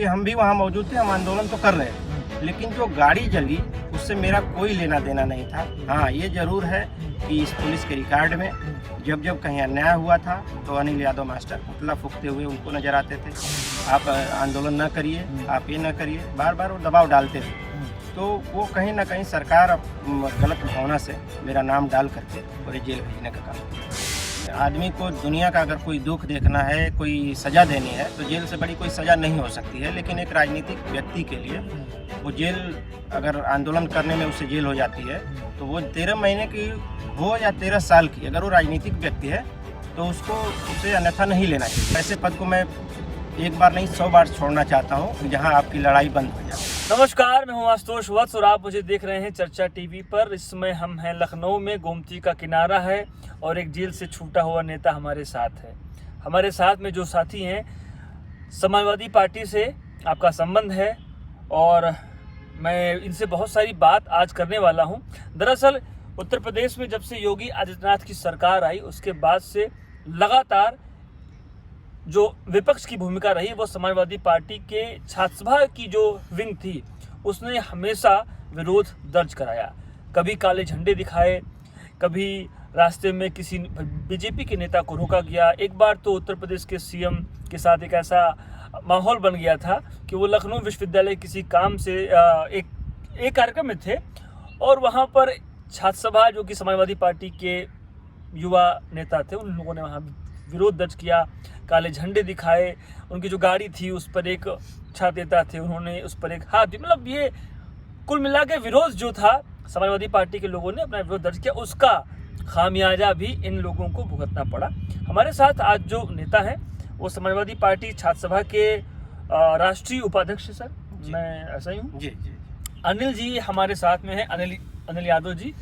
हम भी वहाँ मौजूद थे, हम आंदोलन तो कर रहे थे, लेकिन जो गाड़ी जली उससे मेरा कोई लेना देना नहीं था। हाँ, ये जरूर है कि इस पुलिस के रिकॉर्ड में जब जब कहीं अन्याय हुआ था तो अनिल यादव मास्टर पुतला फूंकते हुए उनको नजर आते थे। आप आंदोलन न करिए, आप ये न करिए, बार बार वो दबाव डालते थे। तो वो कहीं ना कहीं सरकार गलत भावना से मेरा नाम डाल करके पूरे जेल भेजने का काम किया। आदमी को दुनिया का अगर कोई दुख देखना है, कोई सज़ा देनी है, तो जेल से बड़ी कोई सज़ा नहीं हो सकती है। लेकिन एक राजनीतिक व्यक्ति के लिए वो जेल, अगर आंदोलन करने में उसे जेल हो जाती है तो वो 13 महीने की हो या 13 साल की, अगर वो राजनीतिक व्यक्ति है तो उसे अन्यथा नहीं लेना चाहिए। ऐसे पद को मैं एक बार नहीं 100 बार छोड़ना चाहता हूँ जहाँ आपकी लड़ाई बंद हो जाए। नमस्कार, मैं हूं आशुतोष वत्स और आप मुझे देख रहे हैं चर्चा टीवी पर। इस समय हम हैं लखनऊ में, गोमती का किनारा है और एक जेल से छूटा हुआ नेता हमारे साथ है। हमारे साथ में जो साथी हैं, समाजवादी पार्टी से आपका संबंध है और मैं इनसे बहुत सारी बात आज करने वाला हूं। दरअसल उत्तर प्रदेश में जब से योगी आदित्यनाथ की सरकार आई उसके बाद से लगातार जो विपक्ष की भूमिका रही वो समाजवादी पार्टी के छात्र सभा की जो विंग थी उसने हमेशा विरोध दर्ज कराया। कभी काले झंडे दिखाए, कभी रास्ते में किसी बीजेपी के नेता को रोका गया। एक बार तो उत्तर प्रदेश के सीएम के साथ एक ऐसा माहौल बन गया था कि वो लखनऊ विश्वविद्यालय किसी काम से एक कार्यक्रम में थे और वहाँ पर छात्र सभा जो कि समाजवादी पार्टी के युवा नेता थे उन लोगों ने वहाँ विरोध दर्ज किया, काले झंडे दिखाए। उनकी जो गाड़ी थी उस पर एक छात्र नेता थे, उन्होंने उस पर एक हाथ दिया। मतलब ये कुल मिला के विरोध जो था समाजवादी पार्टी के लोगों ने अपना विरोध दर्ज किया, उसका खामियाजा भी इन लोगों को भुगतना पड़ा। हमारे साथ आज जो नेता हैं वो समाजवादी पार्टी छात्र सभा के राष्ट्रीय उपाध्यक्ष। सर मैं ऐसा ही हूँ जी जी। अनिल जी हमारे साथ में है, अनिल यादव जी।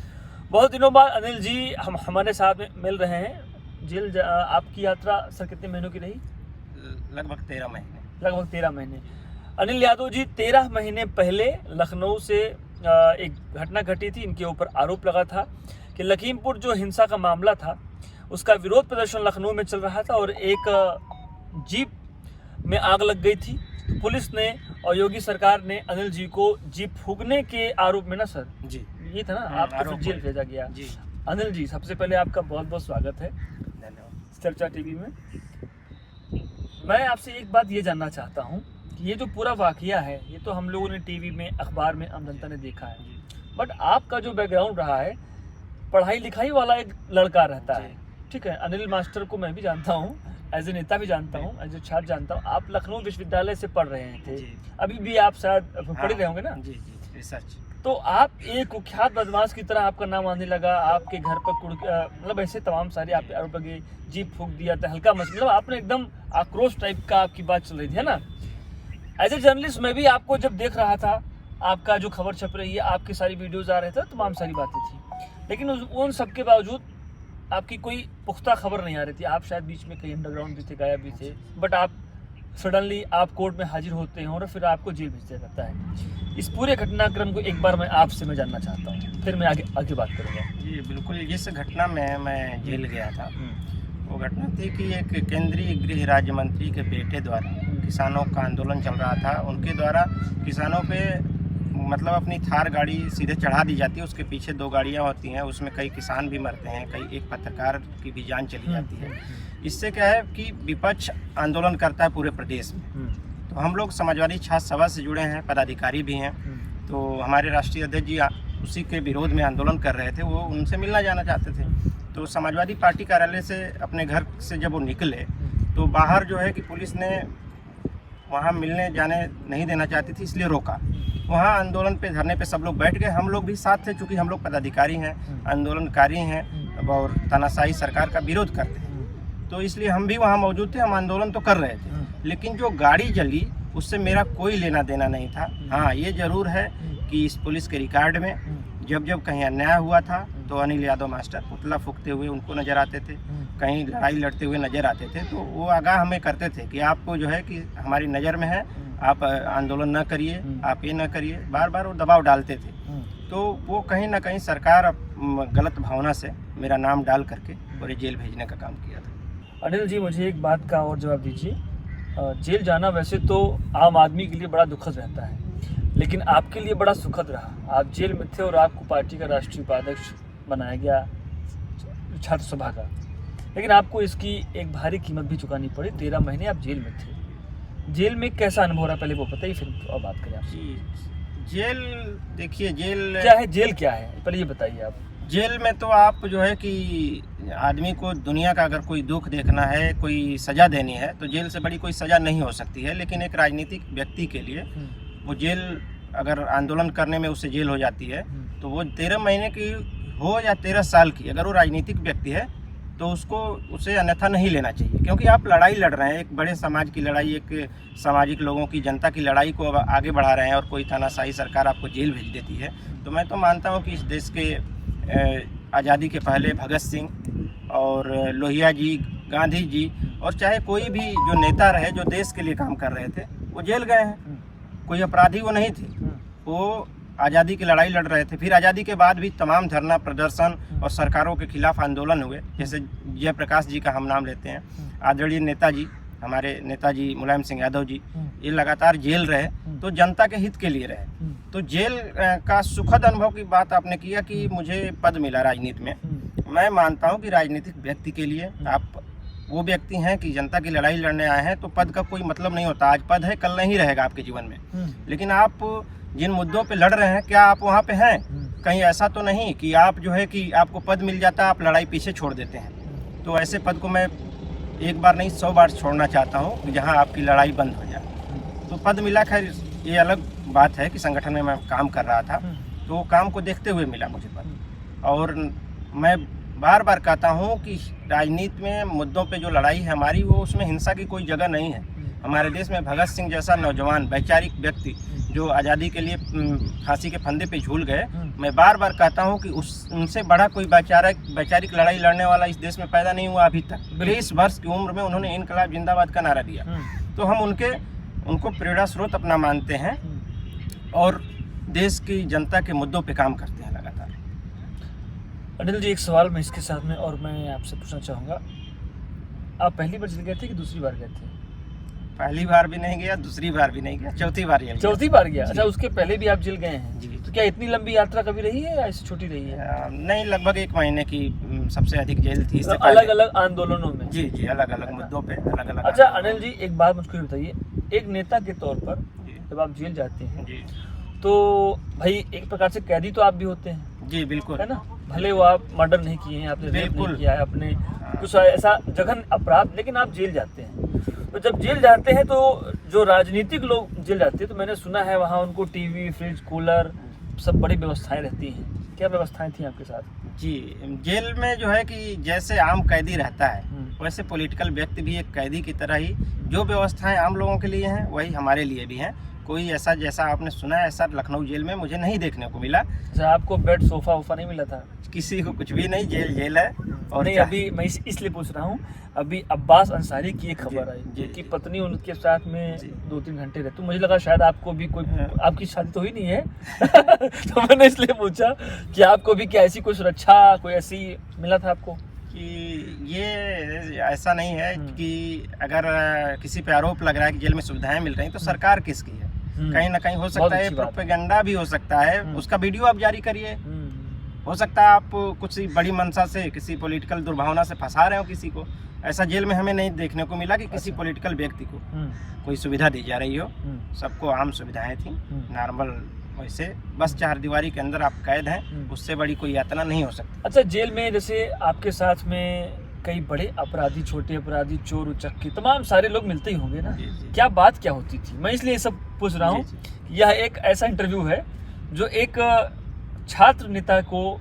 बहुत दिनों बाद अनिल जी हमारे साथ में मिल रहे हैं। जेल आपकी यात्रा सर कितने महीनों की रही? लगभग 13 महीने। लगभग 13 महीने। अनिल यादव जी 13 महीने पहले लखनऊ से एक घटना घटी थी। इनके ऊपर आरोप लगा था कि लखीमपुर जो हिंसा का मामला था उसका विरोध प्रदर्शन लखनऊ में चल रहा था और एक जीप में आग लग गई थी। पुलिस ने और योगी सरकार ने अनिल जी को जीप फूंकने के आरोप में ना सर जी ये था ना, आपको फिर जेल भेजा गया। जी अनिल जी, सबसे पहले आपका बहुत बहुत स्वागत है चर्चा टीवी में। मैं आपसे एक बात ये जानना चाहता हूँ कि ये जो पूरा वाकया है ये तो हम लोगों ने टीवी में, अखबार में, आम जनता ने देखा है, बट आपका जो बैकग्राउंड रहा है, पढ़ाई लिखाई वाला एक लड़का रहता है, ठीक है। अनिल मास्टर को मैं भी जानता हूँ, एज ए नेता भी जानता हूँ, एज ए छात्र जानता हूँ। आप लखनऊ विश्वविद्यालय से पढ़ रहे थे, अभी भी आप शायद पढ़े रहे होंगे ना? जी जी, रिसर्च। तो आप एक कुख्यात बदमाश की तरह आपका नाम आने लगा, आपके घर पर मतलब ऐसे तमाम सारे आप आरोप लगे, जीप फूंक दिया था, हल्का मतलब आपने एकदम आक्रोश टाइप का आपकी बात चल रही थी, है ना? एज ए जर्नलिस्ट मैं भी आपको जब देख रहा था, आपका जो खबर छप रही है, आपकी सारी वीडियोज आ रहे थे, तमाम सारी बातें थी, लेकिन उन सब के बावजूद आपकी कोई पुख्ता खबर नहीं आ रही थी। आप शायद बीच में कहीं अंडरग्राउंड भी थे, गायब भी थे, बट आप सडनली आप कोर्ट में हाजिर होते हैं और फिर आपको जेल भेज दिया जाता है। इस पूरे घटनाक्रम को एक बार मैं जानना चाहता हूँ, फिर मैं आगे बात करूँगा। जी बिल्कुल। जिस घटना में मैं जेल गया था वो घटना थी कि एक केंद्रीय गृह राज्य मंत्री के बेटे द्वारा किसानों का आंदोलन चल रहा था। उनके द्वारा किसानों पे मतलब अपनी थार गाड़ी सीधे चढ़ा दी जाती है, उसके पीछे 2 गाड़ियाँ होती हैं, उसमें कई किसान भी मरते हैं, कई एक पत्रकार की भी जान चली जाती है। इससे क्या है कि विपक्ष आंदोलन करता है पूरे प्रदेश में। तो हम लोग समाजवादी छात्र सभा से जुड़े हैं, पदाधिकारी भी हैं, तो हमारे राष्ट्रीय अध्यक्ष जी उसी के विरोध में आंदोलन कर रहे थे, वो उनसे मिलना जाना चाहते थे। तो समाजवादी पार्टी कार्यालय से अपने घर से जब वो निकले तो बाहर जो है कि पुलिस ने वहाँ मिलने जाने नहीं देना चाहती थी, इसलिए रोका। वहाँ आंदोलन पे, धरने पे सब लोग बैठ गए, हम लोग भी साथ थे, चूँकि हम लोग पदाधिकारी हैं, आंदोलनकारी हैं और तानाशाही सरकार का विरोध करते हैं, तो इसलिए हम भी वहाँ मौजूद थे, हम आंदोलन तो कर रहे थे। लेकिन जो गाड़ी जली उससे मेरा कोई लेना देना नहीं था। हाँ, ये जरूर है कि इस पुलिस के रिकॉर्ड में जब जब कहीं अन्याय हुआ था तो अनिल यादव मास्टर पुतला फूंकते हुए उनको नज़र आते थे, कहीं लड़ाई लड़ते हुए नज़र आते थे। तो वो आगाह हमें करते थे कि आपको जो है कि हमारी नज़र में है, आप आंदोलन न करिए, आप ये न करिए, बार बार वो दबाव डालते थे। तो वो कहीं ना कहीं सरकार गलत भावना से मेरा नाम डाल करके पूरे जेल भेजने का काम किया था। अनिल जी, मुझे एक बात का और जवाब दीजिए। जेल जाना वैसे तो आम आदमी के लिए बड़ा दुखद रहता है, लेकिन आपके लिए बड़ा सुखद रहा। आप जेल में थे और आपको पार्टी का राष्ट्रीय उपाध्यक्ष बनाया गया छात्र सभा का, लेकिन आपको इसकी एक भारी कीमत भी चुकानी पड़ी। 13 महीने आप जेल में थे। जेल में कैसा अनुभव रहा, पहले वो बताइए, फिर और बात करें आपसे। जी, जेल देखिए, जेल क्या है, जेल क्या है, पहले ये बताइए आप। जेल में तो आप जो है कि आदमी को दुनिया का अगर कोई दुख देखना है, कोई सज़ा देनी है, तो जेल से बड़ी कोई सज़ा नहीं हो सकती है। लेकिन एक राजनीतिक व्यक्ति के लिए वो जेल, अगर आंदोलन करने में उससे जेल हो जाती है, तो वो 13 महीने की हो या 13 साल की, अगर वो राजनीतिक व्यक्ति है तो उसको उसे अन्यथा नहीं लेना चाहिए। क्योंकि आप लड़ाई लड़ रहे हैं, एक बड़े समाज की लड़ाई, एक सामाजिक लोगों की, जनता की लड़ाई को आगे बढ़ा रहे हैं, और कोई तानाशाही सरकार आपको जेल भेज देती है। तो मैं तो मानता हूँ कि इस देश के आज़ादी के पहले भगत सिंह और लोहिया जी, गांधी जी, और चाहे कोई भी जो नेता रहे जो देश के लिए काम कर रहे थे, वो जेल गए हैं। कोई अपराधी वो नहीं थे, वो आज़ादी की लड़ाई लड़ रहे थे। फिर आज़ादी के बाद भी तमाम धरना प्रदर्शन और सरकारों के खिलाफ आंदोलन हुए। जैसे जयप्रकाश जी का हम नाम लेते हैं, आदरणीय नेताजी, हमारे नेताजी मुलायम सिंह यादव जी, ये लगातार जेल रहे, तो जनता के हित के लिए रहे। तो जेल का सुखद अनुभव की बात आपने किया कि मुझे पद मिला राजनीति में। मैं मानता हूँ कि राजनीतिक व्यक्ति के लिए, आप वो व्यक्ति हैं कि जनता की लड़ाई लड़ने आए हैं, तो पद का कोई मतलब नहीं होता। आज पद है, कल नहीं रहेगा आपके जीवन में। लेकिन आप जिन मुद्दों पे लड़ रहे हैं, क्या आप वहाँ पे हैं? कहीं ऐसा तो नहीं कि आप जो है कि आपको पद मिल जाता है, आप लड़ाई पीछे छोड़ देते हैं। तो ऐसे पद को मैं एक बार नहीं 100 बार छोड़ना चाहता हूँ कि जहाँ आपकी लड़ाई बंद हो जाए। तो पद मिला, खैर ये अलग बात है कि संगठन में मैं काम कर रहा था, तो वो काम को देखते हुए मिला मुझे पद। और मैं बार बार कहता हूँ कि राजनीति में मुद्दों पे जो लड़ाई है हमारी, वो उसमें हिंसा की कोई जगह नहीं है। हमारे देश में भगत सिंह जैसा नौजवान वैचारिक व्यक्ति जो आज़ादी के लिए फांसी के फंदे पे झूल गए, मैं बार बार कहता हूँ कि उनसे बड़ा कोई वैचारिक लड़ाई लड़ने वाला इस देश में पैदा नहीं हुआ अभी तक। 23 वर्ष की उम्र में उन्होंने इनकलाब जिंदाबाद का नारा दिया। तो हम उनको प्रेरणा स्रोत अपना मानते हैं और देश की जनता के मुद्दों पे काम करते हैं लगातार। अनिल जी, एक सवाल मैं इसके साथ में और मैं आपसे पूछना चाहूँगा, आप पहली बार जेल गए थे कि दूसरी बार गए थे? पहली बार भी नहीं गया, दूसरी बार भी नहीं गया, चौथी बार गया। चौथी बार गया? अच्छा, उसके पहले भी आप जेल गए हैं जी। तो क्या इतनी लंबी यात्रा कभी रही है या ऐसी छोटी रही है? नहीं, लगभग 1 महीने की सबसे अधिक जेल थी। तो अलग अलग आंदोलनों में? जी जी, अलग अलग मुद्दों पे अलग अलग। अच्छा अनिल जी, एक बात मुझको बताइए, एक नेता के तौर पर जब आप जेल जाते हैं जी, तो भाई एक प्रकार से कैदी तो आप भी होते हैं, जी बिल्कुल, है ना? भले वो आप मर्डर नहीं किए हैं, आपने रेप नहीं किया है, आपने कुछ ऐसा जघन अपराध, लेकिन आप जेल जाते हैं। तो जब जेल जाते हैं तो जो राजनीतिक लोग जेल जाते हैं, तो मैंने सुना है वहाँ उनको टीवी, फ्रिज, कूलर, सब बड़ी व्यवस्थाएं रहती हैं। क्या व्यवस्थाएं थी आपके साथ? जी, जेल में जो है कि जैसे आम कैदी रहता है, वैसे पॉलिटिकल व्यक्ति भी एक कैदी की तरह ही, जो व्यवस्थाएं आम लोगों के लिए हैं वही हमारे लिए भी हैं। कोई ऐसा, जैसा आपने सुना है, ऐसा लखनऊ जेल में मुझे नहीं देखने को मिला। अच्छा, आपको बेड, सोफा वोफा नहीं मिला था? किसी को कुछ भी नहीं, जेल जेल है। और नहीं, अभी मैं इसलिए पूछ रहा हूँ, अभी अब्बास अंसारी की एक खबर आई कि पत्नी उनके साथ में 2-3 घंटे रहती। तो मुझे लगा शायद आपको भी कोई, आपकी शादी तो हुई नहीं है तो मैंने इसलिए पूछा कि आपको भी क्या ऐसी कोई सुरक्षा, कोई ऐसी मिला था आपको? कि ये ऐसा नहीं है कि अगर किसी पे आरोप लग रहा है कि जेल में सुविधाएं मिल रही, तो सरकार किसकी है? कहीं ना कहीं हो सकता है प्रोपेगेंडा भी हो सकता है, उसका वीडियो आप जारी करिए। हो सकता है आप कुछ बड़ी मंशा से, किसी पॉलिटिकल दुर्भावना से फंसा रहे हो किसी को। ऐसा जेल में हमें नहीं देखने को मिला कि किसी पॉलिटिकल व्यक्ति को कोई सुविधा दी जा रही हो। सबको आम सुविधाएं थी, नॉर्मल, वैसे बस 4 दीवारी के अंदर आप कैद हैं, उससे बड़ी कोई यातना नहीं हो सकती। अच्छा, जेल में जैसे आपके साथ में कई बड़े अपराधी, छोटे अपराधी, चोर उचक्के, तमाम सारे लोग मिलते ही होंगे ना? क्या बात क्या होती थी? मैं इसलिए सब पूछ रहा हूँ। यह एक ऐसा इंटरव्यू है जो एक छात्र नेता को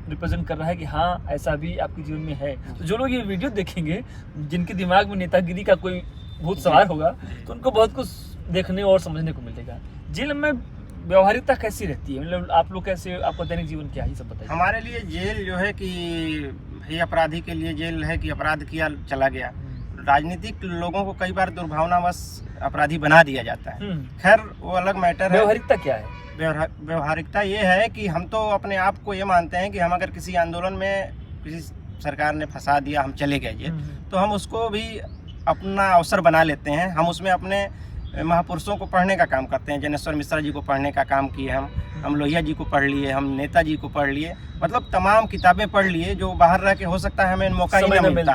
रिप्रेजेंट कर रहा है कि हाँ, ऐसा भी आपके जीवन में है। तो जो लोग ये वीडियो देखेंगे, जिनके दिमाग में नेतागिरी का कोई भूत सवार होगा, तो उनको बहुत कुछ देखने और समझने को मिलेगा। जेल में व्यवहारिकता कैसी रहती है? मतलब आप लोग कैसे, आपका दैनिक जीवन क्या है, ये सब बताइए। हमारे लिए जेल जो है कि ये अपराधी के लिए जेल है कि अपराध किया चला गया। राजनीतिक लोगों को कई बार दुर्भावनावश अपराधी बना दिया जाता है। खैर, वो अलग मैटर है। व्यवहारिकता क्या है? व्यवहारिकता ये है कि हम तो अपने आप को ये मानते हैं कि हम अगर किसी आंदोलन में किसी सरकार ने फंसा दिया, हम चले गए जेल, तो हम उसको भी अपना अवसर बना लेते हैं। हम उसमें अपने महापुरुषों को पढ़ने का काम करते हैं। जनेश्वर मिश्रा जी को पढ़ने का काम किए हम लोहिया जी को पढ़ लिए, हम नेताजी को पढ़ लिए, मतलब तमाम किताबें पढ़ लिए जो बाहर रह के हो सकता है हमें मौका ही समय ना न मिलता।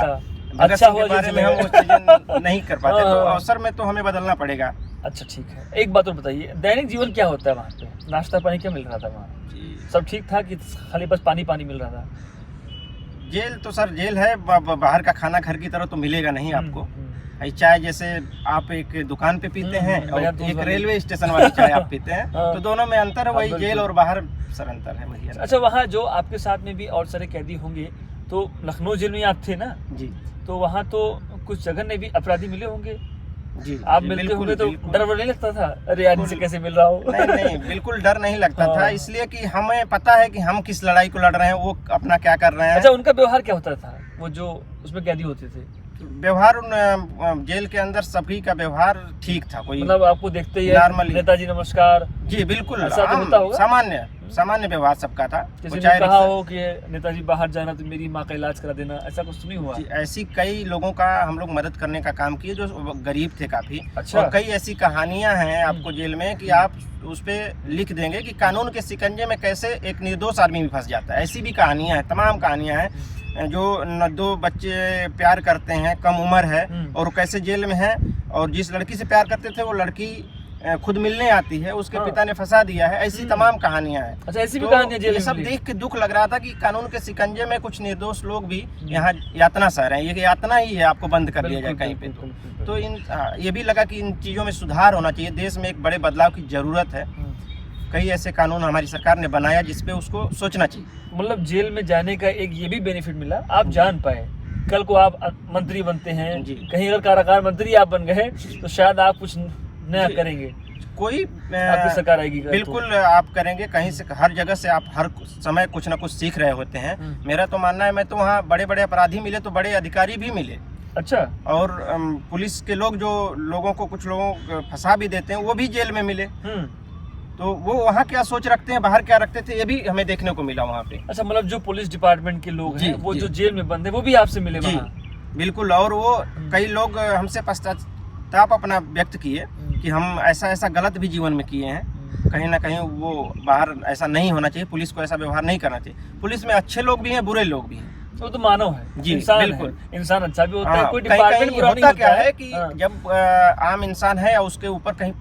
भगत अच्छा सिंह हुआ के बारे जी में हम वो चीजें नहीं कर पाते, तो अवसर में तो हमें बदलना पड़ेगा। अच्छा ठीक है, एक बात और बताइए, दैनिक जीवन क्या होता है वहाँ पे? नाश्ता पानी क्या मिल रहा था वहाँ? सब ठीक था कि खाली बस पानी पानी मिल रहा था? जेल तो सर जेल है, बाहर का खाना घर की तरह तो मिलेगा नहीं आपको। चाय जैसे आप एक दुकान पे पीते हैं और एक रेलवे स्टेशन वाली चाय आप पीते हैं, तो दोनों में अंतर है, वही जेल और बाहर सर अंतर है वही। अच्छा, वहाँ जो आपके साथ में भी और सारे कैदी होंगे, तो लखनऊ जेल में आप थे ना जी, तो वहाँ तो कुछ जगह में भी अपराधी मिले होंगे जी, आप मिलते होंगे तो डर नहीं लगता था? अरे यार इनसे कैसे मिल रहा हो? नहीं, बिल्कुल डर नहीं लगता था, इसलिए कि हमें पता है कि हम किस लड़ाई को लड़ रहे हैं, वो अपना क्या कर रहे हैं। अच्छा, उनका व्यवहार क्या होता था, वो जो उसमें कैदी होते थे? व्यवहार जेल के अंदर सभी का व्यवहार ठीक था, कोई मतलब आपको देखते ही नॉर्मली नेताजी नमस्कार जी बिल्कुल ऐसा तो होता होगा? सामान्य व्यवहार सबका था। किसी ने कहा हो कि नेताजी बाहर जाना तो मेरी माँ का इलाज करा देना, ऐसा कुछ तो नहीं हुआ? ऐसी कई लोगों का हम लोग मदद करने का काम किए जो गरीब थे काफी। अच्छा। और कई ऐसी कहानियां हैं आपको जेल में कि आप उस पे लिख देंगे कि कानून के शिकंजे में कैसे एक निर्दोष आदमी भी फंस जाता है। ऐसी भी कहानियां हैं, तमाम कहानियां हैं जो दो बच्चे प्यार करते हैं, कम उम्र है और कैसे जेल में है, और जिस लड़की से प्यार करते थे वो लड़की खुद मिलने आती है, उसके पिता ने फंसा दिया है। ऐसी तमाम कहानियां हैं। अच्छा, ऐसी भी कहानियां जेल में? ये सब देख के दुख लग रहा था कि कानून के शिकंजे में कुछ निर्दोष लोग भी यहाँ यातना सह रहे हैं। ये यातना ही है, आपको बंद कर दिया जाए कहीं पे तो ये भी लगा कि इन चीजों में सुधार होना चाहिए। देश में एक बड़े बदलाव की जरूरत है। कई ऐसे कानून हमारी सरकार ने बनाया जिसपे उसको सोचना चाहिए। मतलब जेल में जाने का एक ये भी बेनिफिट मिला, आप जान पाए, कल को आप मंत्री बनते हैं, कहीं अगर कारागार मंत्री आप बन गए तो शायद आप कुछ नया करेंगे, कोई आपकी सरकार आएगी। बिल्कुल आप करेंगे, कहीं से हर जगह से आप हर समय कुछ ना कुछ सीख रहे होते हैं। मेरा तो मानना है, मैं तो वहाँ बड़े बड़े अपराधी मिले तो बड़े अधिकारी भी मिले। अच्छा। और पुलिस के लोग जो लोगों को कुछ लोगों को फंसा भी देते हैं वो भी जेल में मिले। तो वो वहाँ क्या सोच रखते हैं, बाहर क्या रखते थे, ये भी हमें देखने को मिला वहाँ पे। अच्छा, मतलब जो पुलिस डिपार्टमेंट के लोग हैं वो जो जेल में बंद है वो भी आपसे मिले वहाँ? बिल्कुल। और वो कई लोग हमसे पश्चाताप अपना व्यक्त किए कि हम ऐसा गलत भी जीवन में किए हैं, कहीं ना कहीं वो बाहर ऐसा नहीं होना चाहिए, पुलिस को ऐसा व्यवहार नहीं करना चाहिए। पुलिस में अच्छे लोग भी हैं, बुरे लोग भी हैं। वो तो मानव है जी, इंसान बिल्कुल है। इंसान अच्छा भी होता है, कोई डिपार्टमेंट बुरा नहीं होता। क्या है कि जब आम इंसान है और उसके ऊपर कहीं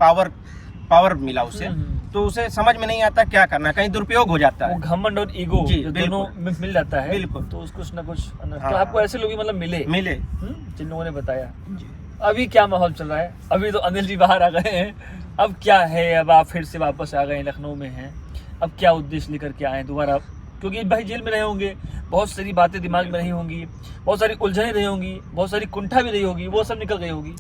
पावर मिला उसे, तो उसे समझ में नहीं आता क्या करना, कहीं दुरुपयोग हो जाता है। घमंड और ईगो दोनों मिल जाता है, बिल्कुल। तो उसको कुछ ना कुछ तो आपको ऐसे लोग मतलब मिले जिन लोगों ने बताया। अभी क्या माहौल चल रहा है? अभी तो अनिल जी बाहर आ गए हैं, अब क्या है? अब आप फिर से वापस आ गए, लखनऊ में हैं, अब क्या उद्देश्य लेकर के आए दोबारा? क्योंकि भाई जेल में रहे होंगे, बहुत सारी बातें दिमाग में रही होंगी, बहुत सारी उलझने रही होंगी, बहुत सारी कुंठा भी रही होगी, वो सब निकल गई होगी।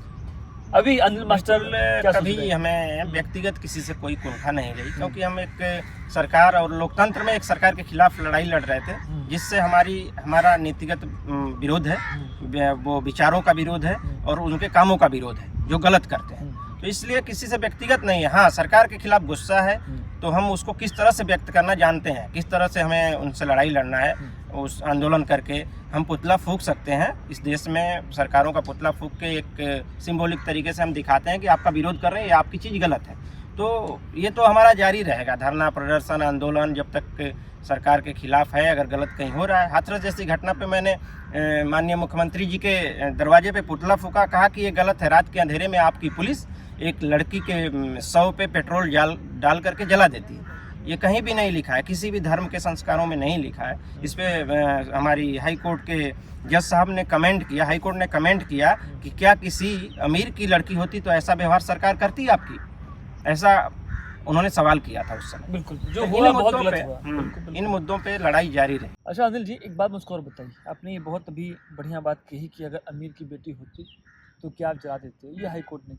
अभी अनिल मास्टर कभी हमें व्यक्तिगत किसी से कोई कुंठा नहीं रही, क्योंकि हम एक सरकार और लोकतंत्र में एक सरकार के खिलाफ लड़ाई लड़ रहे थे, जिससे हमारा नीतिगत विरोध है, वो विचारों का विरोध है और उनके कामों का विरोध है जो गलत करते हैं। तो इसलिए किसी से व्यक्तिगत नहीं है। हाँ, सरकार के खिलाफ गुस्सा है तो हम उसको किस तरह से व्यक्त करना जानते हैं, किस तरह से हमें उनसे लड़ाई लड़ना है। उस आंदोलन करके हम पुतला फूंक सकते हैं। इस देश में सरकारों का पुतला फूंक के एक सिंबॉलिक तरीके से हम दिखाते हैं कि आपका विरोध कर रहे हैं, ये आपकी चीज़ गलत है। तो ये तो हमारा जारी रहेगा, धरना प्रदर्शन आंदोलन जब तक सरकार के खिलाफ है। अगर गलत कहीं हो रहा है, हाथरस जैसी घटना पे मैंने माननीय मुख्यमंत्री जी के दरवाजे पे पुतला फूंका, कहा कि ये गलत है, रात के अंधेरे में आपकी पुलिस एक लड़की के 100 पे पेट्रोल डाल करके जला देती है। ये कहीं भी नहीं लिखा है, किसी भी धर्म के संस्कारों में नहीं लिखा है। इस पे हमारी हाई कोर्ट के जज साहब ने कमेंट किया, हाई कोर्ट ने कमेंट किया कि क्या किसी अमीर की लड़की होती तो ऐसा व्यवहार सरकार करती आपकी? ऐसा उन्होंने सवाल किया था उस समय। बिल्कुल, जो हुआ बहुत गलत हुआ। इन मुद्दों पे लड़ाई जारी रहे। अच्छा अनिल जी, एक बात मुझको और बताइए, आपने ये बहुत अभी बढ़िया बात कही कि अगर अमीर की बेटी होती तो क्या आप जला देते, ये हाई कोर्ट ने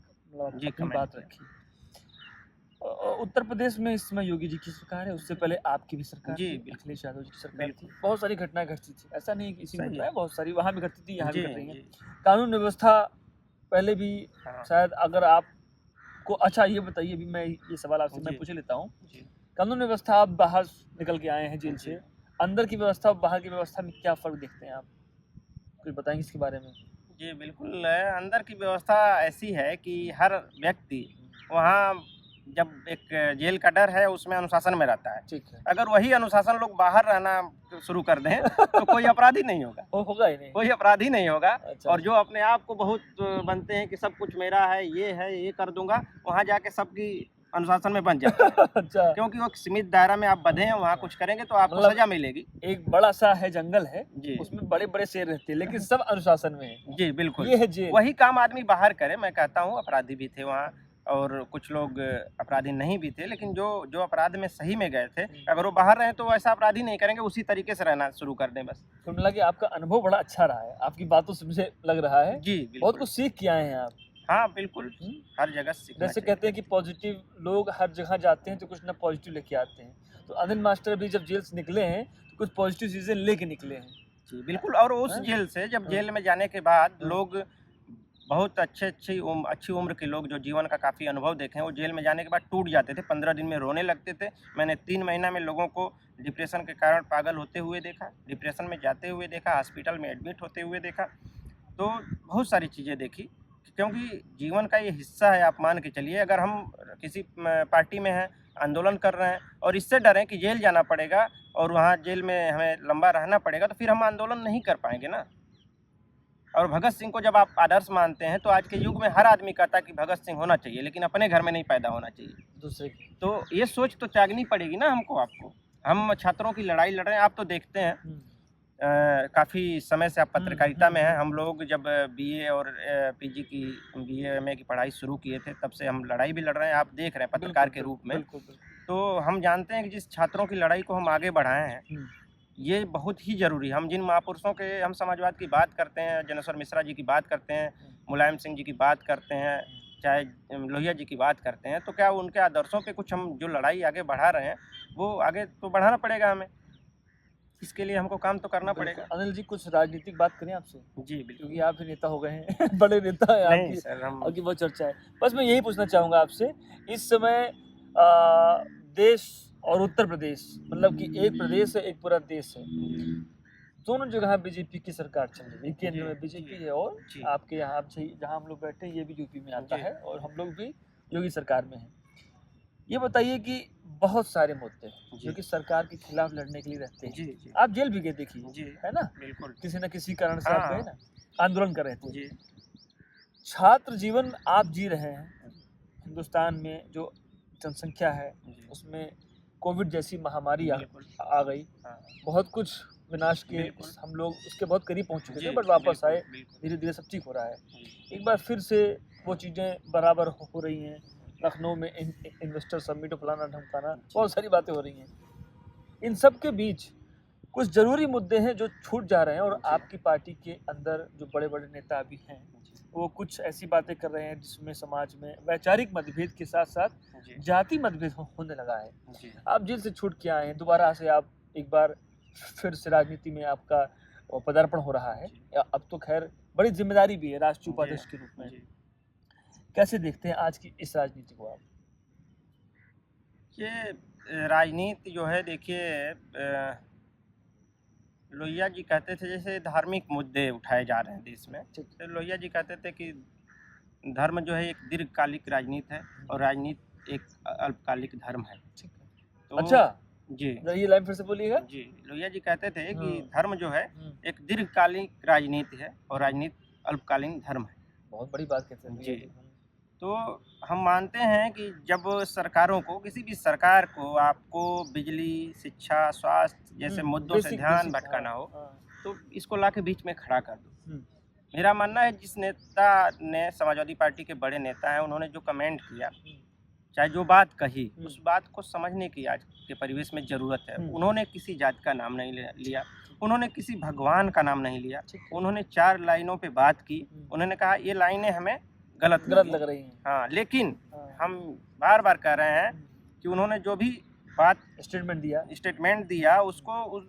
अपनी बात रखी। उत्तर प्रदेश में इस समय योगी जी की सरकार है, उससे पहले आपकी भी सरकार थी, अखिलेश यादव जी की सरकार थी। बहुत सारी घटनाएं घटती थी, ऐसा नहीं कि इसी में होता है, बहुत सारी वहाँ भी घटती थी, यहाँ भी घट रही है। कानून व्यवस्था पहले भी शायद, अगर आपको, अच्छा ये बताइए, अभी मैं ये सवाल आपसे मैं पूछ लेता हूँ, कानून व्यवस्था आप बाहर निकल के आए हैं जेल से, अंदर की व्यवस्था और बाहर की व्यवस्था में क्या फर्क देखते हैं आप? कुछ बताएंगे इसके बारे में? जी बिल्कुल, अंदर की व्यवस्था ऐसी है कि हर व्यक्ति वहाँ, जब एक जेल का डर है उसमें अनुशासन में रहता है। ठीक है। अगर वही अनुशासन लोग बाहर रहना शुरू कर दें तो कोई अपराधी नहीं होगा, होगा ही नहीं। कोई अपराधी नहीं होगा। अच्छा। और जो अपने आप को बहुत बनते हैं कि सब कुछ मेरा है, ये कर दूंगा, वहाँ जाके सबकी अनुशासन में बन जाते हैं। अच्छा। क्योंकि वो एक सीमित दायरा में आप बंधे हैं, वहाँ कुछ करेंगे तो आपको मतलब सजा मिलेगी। एक बड़ा सा है जंगल है, जी उसमें बड़े-बड़े शेर रहते हैं, लेकिन सब अनुशासन में है। जी बिल्कुल, ये है जेल। वही काम आदमी बाहर करे। मैं कहता हूँ अपराधी भी थे वहाँ और कुछ लोग अपराधी नहीं भी थे, लेकिन जो जो अपराध में सही में गए थे, अगर वो बाहर रहे तो वैसा अपराधी नहीं करेंगे, उसी तरीके से रहना शुरू कर दें बस। कुल मिला के आपका अनुभव बड़ा अच्छा रहा है, आपकी बातों से मुझे लग रहा है। जी बहुत बिल्कुल। कुछ सीख के आए हैं आप। हाँ बिल्कुल, हुँ। हर जगह सीखना जैसे चाहिए। कहते हैं कि पॉजिटिव लोग हर जगह जाते हैं तो कुछ ना पॉजिटिव लेके आते हैं। तो अनिल मास्टर भी जब जेल से निकले हैं, तो कुछ पॉजिटिव चीज़ें लेके निकले हैं। जी बिल्कुल, और उस हाँ? जेल से, जब हाँ। जेल में जाने के बाद हाँ। लोग बहुत अच्छी उम्र के लोग जो जीवन का काफ़ी अनुभव देखे हैं, वो जेल में जाने के बाद टूट जाते थे, 15 दिन में रोने लगते थे। मैंने 3 महीना में लोगों को डिप्रेशन के कारण पागल होते हुए देखा, डिप्रेशन में जाते हुए देखा, हॉस्पिटल में एडमिट होते हुए देखा। तो बहुत सारी चीज़ें देखी, क्योंकि जीवन का ये हिस्सा है। आप मान के चलिए, अगर हम किसी पार्टी में हैं, आंदोलन कर रहे हैं और इससे डरें कि जेल जाना पड़ेगा और वहाँ जेल में हमें लंबा रहना पड़ेगा, तो फिर हम आंदोलन नहीं कर पाएंगे ना। और भगत सिंह को जब आप आदर्श मानते हैं, तो आज के युग में हर आदमी कहता है कि भगत सिंह होना चाहिए, लेकिन अपने घर में नहीं पैदा होना चाहिए। दूसरे की। तो ये सोच तो त्यागनी पड़ेगी ना हमको, आपको। हम छात्रों की लड़ाई लड़ रहे हैं, आप तो देखते हैं। हुँ। काफ़ी समय से आप पत्रकारिता में हैं। हुँ। हम लोग जब बीए और पीजी की, बीए एमए की पढ़ाई शुरू किए थे, तब से हम लड़ाई भी लड़ रहे हैं, आप देख रहे हैं पत्रकार के रूप में। बिल्कुल, बिल्कुल। तो हम जानते हैं कि जिस छात्रों की लड़ाई को हम आगे बढ़ाए हैं, हुँ। ये बहुत ही ज़रूरी है। हम जिन महापुरुषों के, हम समाजवाद की बात करते हैं, जनेश्वर मिश्रा जी की बात करते हैं, मुलायम सिंह जी की बात करते हैं, चाहे लोहिया जी की बात करते हैं, तो क्या उनके आदर्शों पे कुछ हम जो लड़ाई आगे बढ़ा रहे हैं, वो आगे तो बढ़ाना पड़ेगा हमें। इसके लिए हमको काम तो करना बिल्कुल। पड़ेगा। अनिल जी कुछ राजनीतिक बात करें आपसे? जी, बिल्कुल। क्योंकि आप भी नेता हो गए हैं, बड़े नेता हैं नहीं आपकी सर, हम आपकी बहुत चर्चा है। बस मैं यही पूछना चाहूँगा आपसे, इस समय देश और उत्तर प्रदेश, मतलब कि एक प्रदेश है, एक पूरा देश है। दोनों जगह बीजेपी की सरकार चल रही है। केंद्र में बीजेपी है और जी। आपके यहाँ आप जहाँ हम लोग बैठे हैं, ये भी यूपी में आता जी। है और हम लोग भी योगी सरकार में हैं। ये बताइए कि बहुत सारे मुद्दे हैं, जी। जो कि सरकार के खिलाफ लड़ने के लिए रहते हैं। जी, जी। आप जेल भी गए देखिए, जी, है ना? बिल्कुल। किसी न किसी कारण से आप हाँ। गए ना, आंदोलन कर रहे थे। जी, छात्र जीवन आप जी रहे हैं, हिंदुस्तान में जो जनसंख्या है, जी। उसमें कोविड जैसी महामारी बिल्कुल। आ गई। हाँ। बहुत कुछ विनाश के बिल्कुल। हम लोग उसके बहुत करीब पहुँच चुके जी, थे, बट वापस बिल्कुल, आए, बिल्कुल। धीरे-धीरे सब ठीक हो रहा है। जी। एक बार फिर से वो चीज़ें बराबर हो रही हैं। लखनऊ में इन्वेस्टर समिट फलाना-ढमकाना, बहुत सारी बातें हो रही हैं। इन सब के बीच कुछ ज़रूरी मुद्दे हैं जो छूट जा रहे हैं और जी। आपकी पार्टी के अंदर जो बड़े-बड़े नेता अभी हैं, जी। वो कुछ ऐसी बातें कर रहे हैं जिसमें समाज में वैचारिक मतभेद के साथ-साथ जी। जाति मतभेद होने लगा है। जी। आप जेल से छूट के आए हैं, दोबारा से आप एक बार फिर से राजनीति में आपका पदार्पण हो रहा है। अब तो खैर बड़ी ज़िम्मेदारी भी है राष्ट्रीय उपाध्यक्ष के रूप में। जी। कैसे देखते हैं आज की इस राजनीति को आप? ये राजनीति जो है, देखिए, लोहिया जी कहते थे जैसे धार्मिक मुद्दे उठाए जा रहे हैं देश में। ठीक। तो लोहिया जी कहते थे कि धर्म जो है एक दीर्घकालिक राजनीति है और राजनीति एक अल्पकालिक धर्म है। ठीक है। तो अच्छा, जी, ये लाइन फिर से बोलिएगा। जी, लोहिया जी कहते थे कि हाँ। धर्म जो है हुँ, एक दीर्घकालिक राजनीति है और राजनीति अल्पकालीन धर्म है। बहुत बड़ी बात कहते हैं। जी। तो हम मानते हैं कि जब सरकारों को, किसी भी सरकार को, आपको बिजली, शिक्षा, स्वास्थ्य जैसे मुद्दों से ध्यान भटकाना हो, तो इसको लाके बीच में खड़ा कर दो। मेरा मानना है, जिस नेता ने, समाजवादी पार्टी के बड़े नेता हैं, उन्होंने जो कमेंट किया, चाहे जो बात कही, उस बात को समझने की आज के परिवेश में ज़रूरत है। उन्होंने किसी जात का नाम नहीं लिया, उन्होंने किसी भगवान का नाम नहीं लिया, उन्होंने 4 लाइनों पे बात की। उन्होंने कहा ये लाइनें हमें गलत लग रही हैं। हाँ, लेकिन हाँ। हम बार-बार कह रहे हैं कि उन्होंने जो भी बात, स्टेटमेंट दिया, उसको उस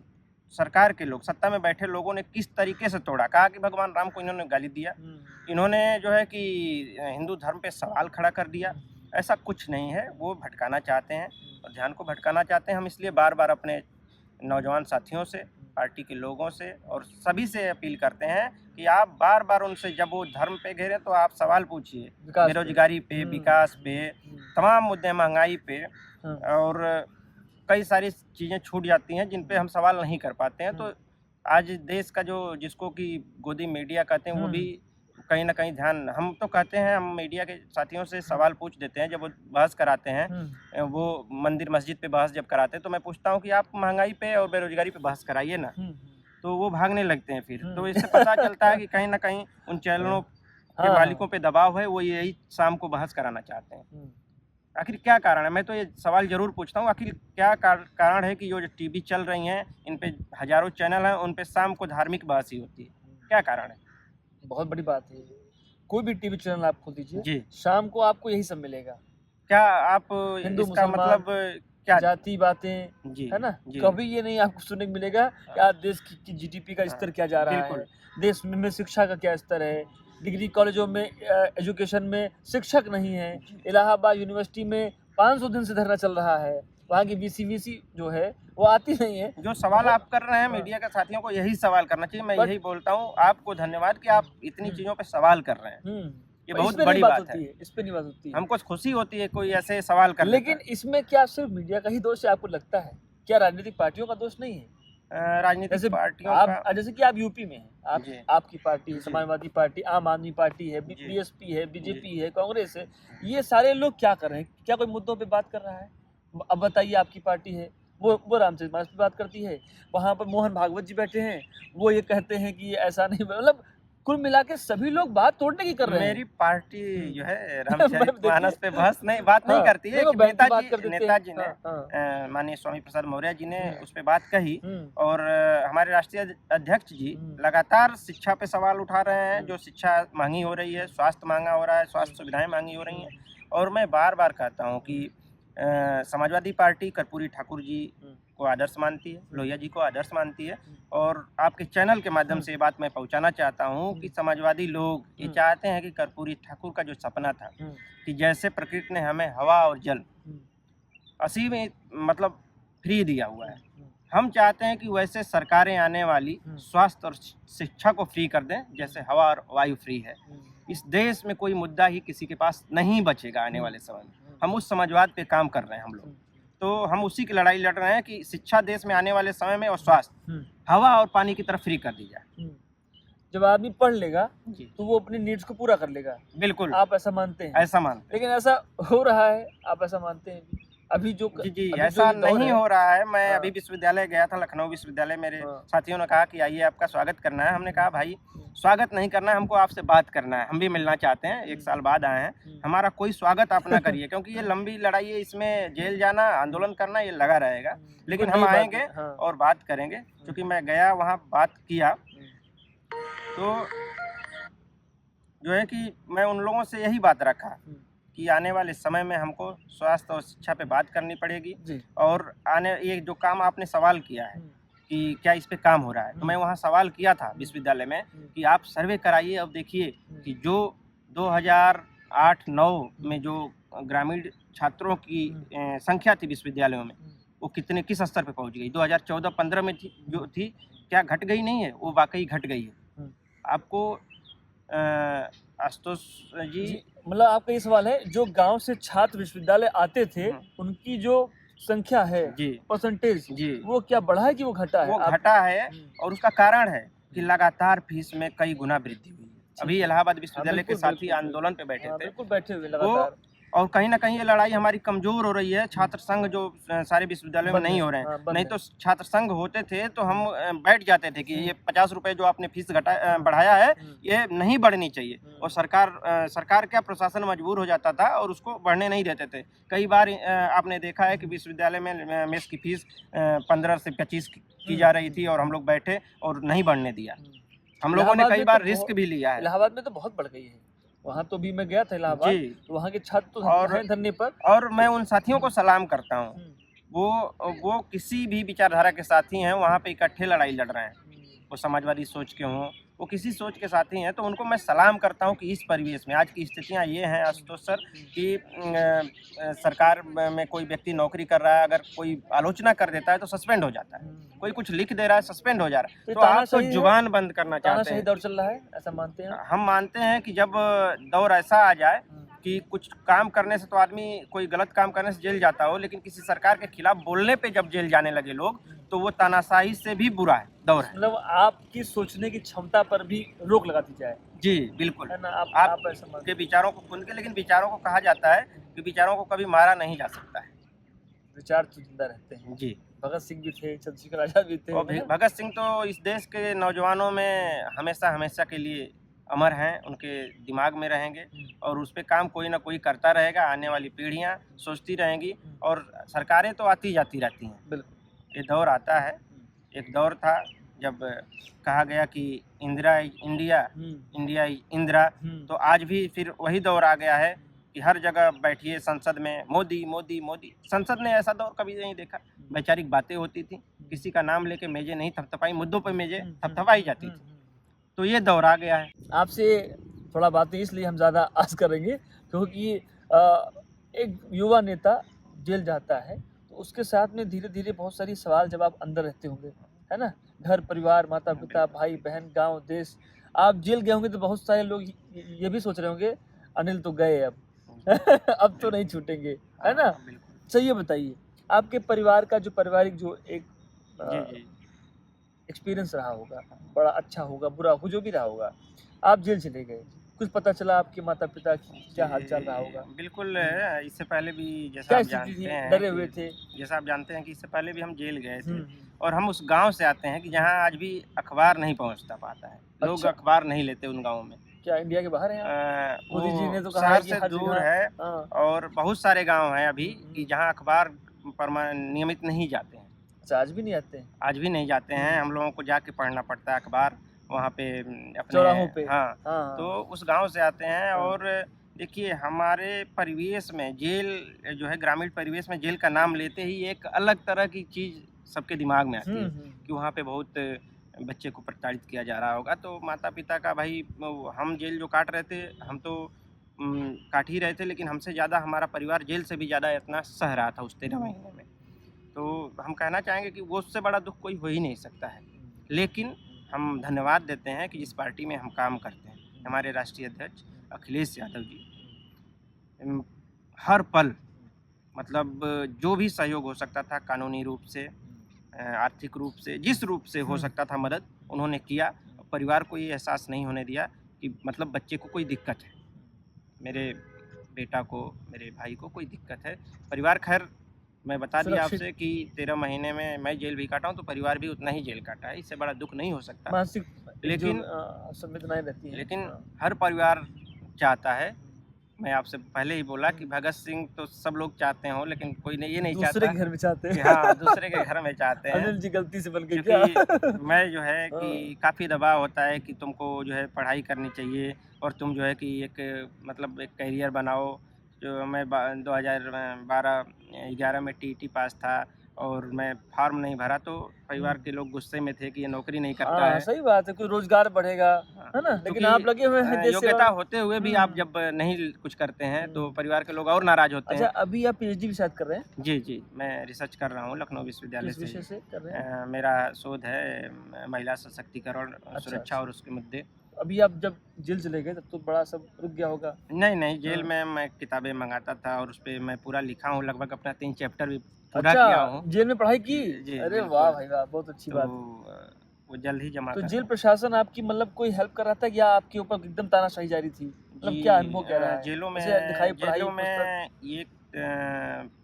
सरकार के लोग, सत्ता में बैठे लोगों ने किस तरीके से तोड़ा। कहा कि भगवान राम को इन्होंने गाली दिया, इन्होंने जो है कि हिंदू धर्म पे सवाल खड़ा कर दिया। ऐसा कुछ नहीं है, वो भटकाना चाहते हैं और ध्यान को भटकाना चाहते हैं। हम इसलिए बार-बार अपने नौजवान साथियों से, पार्टी के लोगों से और सभी से अपील करते हैं कि आप बार बार उनसे जब वो धर्म पे घेरे तो आप सवाल पूछिए, विकास पे। बेरोजगारी पे, विकास पे, तमाम मुद्दे, महंगाई पे, और कई सारी चीज़ें छूट जाती हैं जिन पे हम सवाल नहीं कर पाते हैं। तो आज देश का जो जिसको कि गोदी मीडिया कहते हैं वो भी कहीं ना कहीं ध्यान, हम तो कहते हैं, हम मीडिया के साथियों से सवाल पूछ देते हैं जब वो बहस कराते हैं, वो मंदिर मस्जिद पे बहस जब कराते हैं तो मैं पूछता हूँ कि आप महंगाई पे और बेरोजगारी पे बहस कराइए ना, तो वो भागने लगते हैं फिर। तो इससे पता चलता है कि कहीं ना कहीं उन चैनलों के मालिकों पे दबाव है, वो यही शाम को बहस कराना चाहते हैं। आखिर क्या कारण है? मैं तो ये सवाल जरूर पूछता हूँ, आखिर क्या कारण है कि जो टीवी चल रही हैं, इन पे हजारों चैनल हैं, उन पे शाम को धार्मिक बहस ही होती है, क्या कारण है? बहुत बड़ी बात है। कोई भी टीवी चैनल आप खोल दीजिए जी, शाम को आपको यही सब मिलेगा। क्या आप हिंदू इसका मुसलमान, मतलब क्या? जाति बातें, जी, है ना? जी, कभी ये नहीं आपको सुनने को मिलेगा कि आज देश की जीडीपी का स्तर क्या जा रहा है, देश में शिक्षा का क्या स्तर है, डिग्री कॉलेजों में एजुकेशन में शिक्षक नहीं है, इलाहाबाद यूनिवर्सिटी में 500 दिन से धरना चल रहा है, वहाँ की बीसीवीसी जो है वो आती नहीं है। जो सवाल आप कर रहे हैं मीडिया के साथियों को यही सवाल करना चाहिए। मैं यही बोलता हूँ, आपको धन्यवाद कि आप इतनी चीजों पे सवाल कर रहे हैं, ये बहुत बड़ी बात है। इस पे नहीं बात होती है। हमको खुशी होती है कोई ऐसे सवाल कर लेकिन इसमें क्या सिर्फ मीडिया का ही दोष है आपको लगता है? क्या राजनीतिक पार्टियों का दोष नहीं है? राजनीतिक पार्टियों का, जैसे कि आप यूपी में हैं, आपकी पार्टी है, समाजवादी पार्टी, आम आदमी पार्टी है, बीएसपी है, बीजेपी है, कांग्रेस है, ये सारे लोग क्या कर रहे हैं? क्या कोई मुद्दों पे बात कर रहा है? अब बताइए, आपकी पार्टी है वो रामचरित मानस पे बात करती है, वहाँ पर मोहन भागवत जी बैठे हैं, वो ये कहते हैं कि ऐसा नहीं, मतलब कुल मिला के सभी लोग बात तोड़ने की कर रहे हैं। मेरी पार्टी जो है रामचरित मानस पे बात नहीं करती है। नेताजी ने, माननीय स्वामी प्रसाद मौर्य जी ने उस पे बात कही, और हमारे राष्ट्रीय अध्यक्ष जी लगातार शिक्षा पे सवाल उठा रहे हैं। जो शिक्षा महंगी हो रही है, स्वास्थ्य महंगा हो रहा है, स्वास्थ्य सुविधाएं महंगी हो रही हैं, और मैं बार बार कहता हूँ कि समाजवादी पार्टी कर्पूरी ठाकुर जी को आदर्श मानती है, लोहिया जी को आदर्श मानती है, और आपके चैनल के माध्यम से ये बात मैं पहुंचाना चाहता हूं कि समाजवादी लोग ये चाहते हैं कि कर्पूरी ठाकुर का जो सपना था कि जैसे प्रकृति ने हमें हवा और जल असीम मतलब फ्री दिया हुआ है, हम चाहते हैं कि वैसे सरकारें आने वाली स्वास्थ्य और शिक्षा को फ्री कर दें जैसे हवा और वायु फ्री है। इस देश में कोई मुद्दा ही किसी के पास नहीं बचेगा आने वाले समय में। हम उस समाजवाद पे काम कर रहे हैं हम लोग, तो हम उसी की लड़ाई लड़ रहे हैं कि शिक्षा देश में आने वाले समय में, और स्वास्थ्य हवा और पानी की तरफ फ्री कर दी जाए। जब आदमी पढ़ लेगा तो वो अपनी नीड्स को पूरा कर लेगा। बिल्कुल, आप ऐसा मानते हैं? ऐसा मानते हैं। लेकिन ऐसा हो रहा है, आप ऐसा मानते हैं अभी जो? जी, ऐसा नहीं हो रहा है। मैं अभी विश्वविद्यालय गया था, लखनऊ विश्वविद्यालय, मेरे साथियों ने कहा कि आइए आपका स्वागत करना है। हमने कहा भाई स्वागत नहीं करना है, हमको आपसे बात करना है, हम भी मिलना चाहते हैं, 1 साल बाद आए हैं, हमारा कोई स्वागत आप ना करिए, क्योंकि ये लंबी लड़ाई है, इसमें जेल जाना, आंदोलन करना, ये लगा रहेगा। लेकिन हम आएंगे और बात करेंगे, क्योंकि मैं गया वहाँ बात किया, तो जो है कि मैं उन लोगों से यही बात रखा कि आने वाले समय में हमको स्वास्थ्य और शिक्षा पे बात करनी पड़ेगी, और ये जो काम आपने सवाल किया है कि क्या इस पे काम हो रहा है, तो मैं वहाँ सवाल किया था विश्वविद्यालय में कि आप सर्वे कराइए, अब देखिए कि जो 2008-9 में जो ग्रामीण छात्रों की संख्या थी विश्वविद्यालयों में, वो किस स्तर पे पहुँच गई। 2014-15 में जो थी, क्या घट गई नहीं है? वो वाकई घट गई है। आपको आशुतोष जी, मतलब आपका ये सवाल है, जो गांव से छात्र विश्वविद्यालय आते थे उनकी जो संख्या है, परसेंटेज, वो क्या बढ़ा है कि वो घटा है? वो घटा है, और उसका कारण है कि लगातार फीस में कई गुना वृद्धि हुई है। अभी इलाहाबाद विश्वविद्यालय के साथी आंदोलन पे बैठे थे, बिल्कुल बैठे हुए लगातार, और कहीं ना कहीं ये लड़ाई हमारी कमजोर हो रही है। छात्र संघ जो सारे विश्वविद्यालयों में नहीं हो रहे हैं, नहीं तो छात्र संघ होते थे तो हम बैठ जाते थे कि ये 50 रुपए जो आपने फीस बढ़ाया है, ये नहीं बढ़नी चाहिए, और सरकार क्या, प्रशासन मजबूर हो जाता था और उसको बढ़ने नहीं देते थे। कई बार आपने देखा है कि विश्वविद्यालय में मेस की फीस 15 से 25 की जा रही थी, और हम लोग बैठे और नहीं बढ़ने दिया। हम लोगों ने कई बार रिस्क भी लिया है। इलाहाबाद में तो बहुत बढ़ गई है, वहाँ तो भी मैं गया था इलाहाबाद, तो वहाँ के छात्र तो हैं धरने पर। और मैं उन साथियों को सलाम करता हूँ, वो किसी भी विचारधारा के साथी हैं, वहाँ पे इकट्ठे लड़ाई लड़ रहे हैं। वो समाजवादी सोच के हों, वो किसी सोच के साथी हैं, तो उनको मैं सलाम करता हूं कि इस परिवेश में आज की स्थितियां ये हैं आशुतोष सर कि सरकार में कोई व्यक्ति नौकरी कर रहा है, अगर कोई आलोचना कर देता है तो सस्पेंड हो जाता है, कोई कुछ लिख दे रहा है सस्पेंड हो जा रहा है। तो आप तो जुबान बंद करना चाहते तानाशाही हैं। दौर चल रहा है, ऐसा मानते हैं? हम मानते हैं कि जब दौर ऐसा आ जाए कि कुछ काम करने से तो आदमी कोई गलत काम करने से जेल जाता हो, लेकिन किसी सरकार के खिलाफ बोलने पे जब जेल जाने लगे लोग, तो वो तानाशाही से भी बुरा है दौर है। मतलब आपकी सोचने की क्षमता पर भी रोक लगा दी जाए, जी बिल्कुल, है ना? आप ऐसा मानते आपके विचारों को सुन के, लेकिन विचारों को कहा जाता है कि विचारों को कभी मारा नहीं जा सकता है। विचार तो जिंदा रहते हैं। जी, भगत सिंह भी थे, चंद्रशेखर आजाद भी थे, और भगत सिंह तो इस देश के नौजवानों में हमेशा हमेशा के लिए अमर हैं, उनके दिमाग में रहेंगे और उस पे काम कोई ना कोई करता रहेगा। आने वाली पीढ़ियां सोचती रहेंगी और सरकारें तो आती जाती रहती हैं। बिल्कुल। ये दौर आता है, एक दौर था जब कहा गया कि Indira is India, India is Indira, तो आज भी फिर वही दौर आ गया है कि हर जगह बैठिए संसद में मोदी मोदी मोदी। संसद ने ऐसा दौर कभी नहीं देखा। वैचारिक बातें होती थी, किसी का नाम लेके मेजें नहीं थपथपाई, मुद्दों पर मेजें थपथपाई जाती थी। तो ये दौर आ गया है। आपसे थोड़ा बातें इसलिए हम ज़्यादा आस करेंगे क्योंकि एक युवा नेता जेल जाता है तो उसके साथ में धीरे धीरे बहुत सारी सवाल जवाब अंदर रहते होंगे, है ना? घर परिवार, माता पिता, भाई बहन, गांव, देश। आप जेल गए होंगे तो बहुत सारे लोग ये भी सोच रहे होंगे अनिल तो गए अब अब तो नहीं छूटेंगे, है ना? अच्छा ये बताइए, आपके परिवार का जो पारिवारिक जो एक एक्सपीरियंस रहा होगा, बड़ा अच्छा होगा, बुरा हो, जो भी रहा होगा, आप जेल चले गए, कुछ पता चला आपके माता पिता की क्या हाल चाल रहा होगा? बिल्कुल, इससे पहले भी जैसा क्या आप स्थिति जानते थी? हैं डरे हुए थे? जैसा आप जानते हैं कि इससे पहले भी हम जेल गए थे और हम उस गांव से आते हैं कि जहां आज भी अखबार नहीं पहुंचता पाता है। लोग अच्छा। अखबार नहीं लेते उन गाँव में। क्या इंडिया के बाहर हैं आप? मोदी जी ने तो कहा शहर है कि से हर दूर जगह। है हाँ। और बहुत सारे गांव हैं अभी कि जहां अखबार नियमित नहीं जाते हैं। अच्छा, आज भी नहीं आते हैं? आज भी नहीं जाते हैं, हम लोगों को जाके पढ़ना पड़ता है अखबार वहाँ पे अपने चौराहों पे। हाँ, हाँ। तो उस गांव से आते हैं। हाँ। और देखिए हमारे परिवेश में जेल जो है, ग्रामीण परिवेश में जेल का नाम लेते ही एक अलग तरह की चीज़ सबके दिमाग में आती है कि वहाँ पे बहुत बच्चे को प्रताड़ित किया जा रहा होगा। तो माता पिता का भाई, हम जेल जो काट रहे थे, हम तो काट ही रहे थे, लेकिन हमसे ज़्यादा हमारा परिवार जेल से भी ज़्यादा इतना सह रहा था उस 13 महीने में। तो हम कहना चाहेंगे कि वो उससे बड़ा दुख कोई हो ही नहीं सकता है। लेकिन हम धन्यवाद देते हैं कि जिस पार्टी में हम काम करते हैं, हमारे राष्ट्रीय अध्यक्ष अखिलेश यादव जी हर पल मतलब जो भी सहयोग हो सकता था कानूनी रूप से, आर्थिक रूप से, जिस रूप से हो सकता था मदद उन्होंने किया। परिवार को ये एहसास नहीं होने दिया कि मतलब बच्चे को कोई दिक्कत है, मेरे बेटा को, मेरे भाई को कोई दिक्कत है। परिवार खैर मैं बता दिया आपसे कि 13 महीने में मैं जेल भी काटा हूँ तो परिवार भी उतना ही जेल काटा है। इससे बड़ा दुख नहीं हो सकता। मानसिक लेकिन संवेदनाएं रहती हैं। लेकिन हर परिवार चाहता है, मैं आपसे पहले ही बोला कि भगत सिंह तो सब लोग चाहते हो, लेकिन कोई नहीं, ये नहीं चाहता दूसरे के घर में चाहते हैं। हाँ, दूसरे के घर में चाहते हैं। अनिल जी गलती से बन गए क्या? मैं जो है कि काफ़ी दबाव होता है कि तुमको जो है पढ़ाई करनी चाहिए और तुम जो है कि एक मतलब एक करियर बनाओ। जो मैं 2012-11 में टीईटी पास था और मैं फॉर्म नहीं भरा तो परिवार के लोग गुस्से में थे कि ये नौकरी नहीं करता है। सही बात है, कोई रोजगार बढ़ेगा, है ना? लेकिन आप लगे हुए हैं देश योग्यता होते हुए भी आप जब नहीं कुछ करते हैं तो परिवार के लोग और नाराज होते हैं। अच्छा, अभी आप पीएचडी भी शायद कर रहे हैं? जी जी, मैं रिसर्च कर रहा हूँ लखनऊ विश्वविद्यालय किस विषय से कर रहे हैं? मेरा शोध है महिला सशक्तिकरण, सुरक्षा और उसके मुद्दे। अभी आप जब जेल चले गए तब तो बड़ा सब रुक गया होगा? नहीं, जेल में मैं किताबें मंगाता था और उस पर मैं पूरा लिखा हूँ, लगभग अपना 3 चैप्टर भी पूरा किया हूँ। जेल में पढ़ाई की? जी, अरे वाह भाई वाह, बहुत अच्छी बात। वो जल्द ही जमा तो कर। जेल प्रशासन आपकी मतलब कोई हेल्प कर रहा था या आपके ऊपर एकदम तानाशाही जारी थी? मतलब क्या अनुभव क्या रहा है? जेलों में ये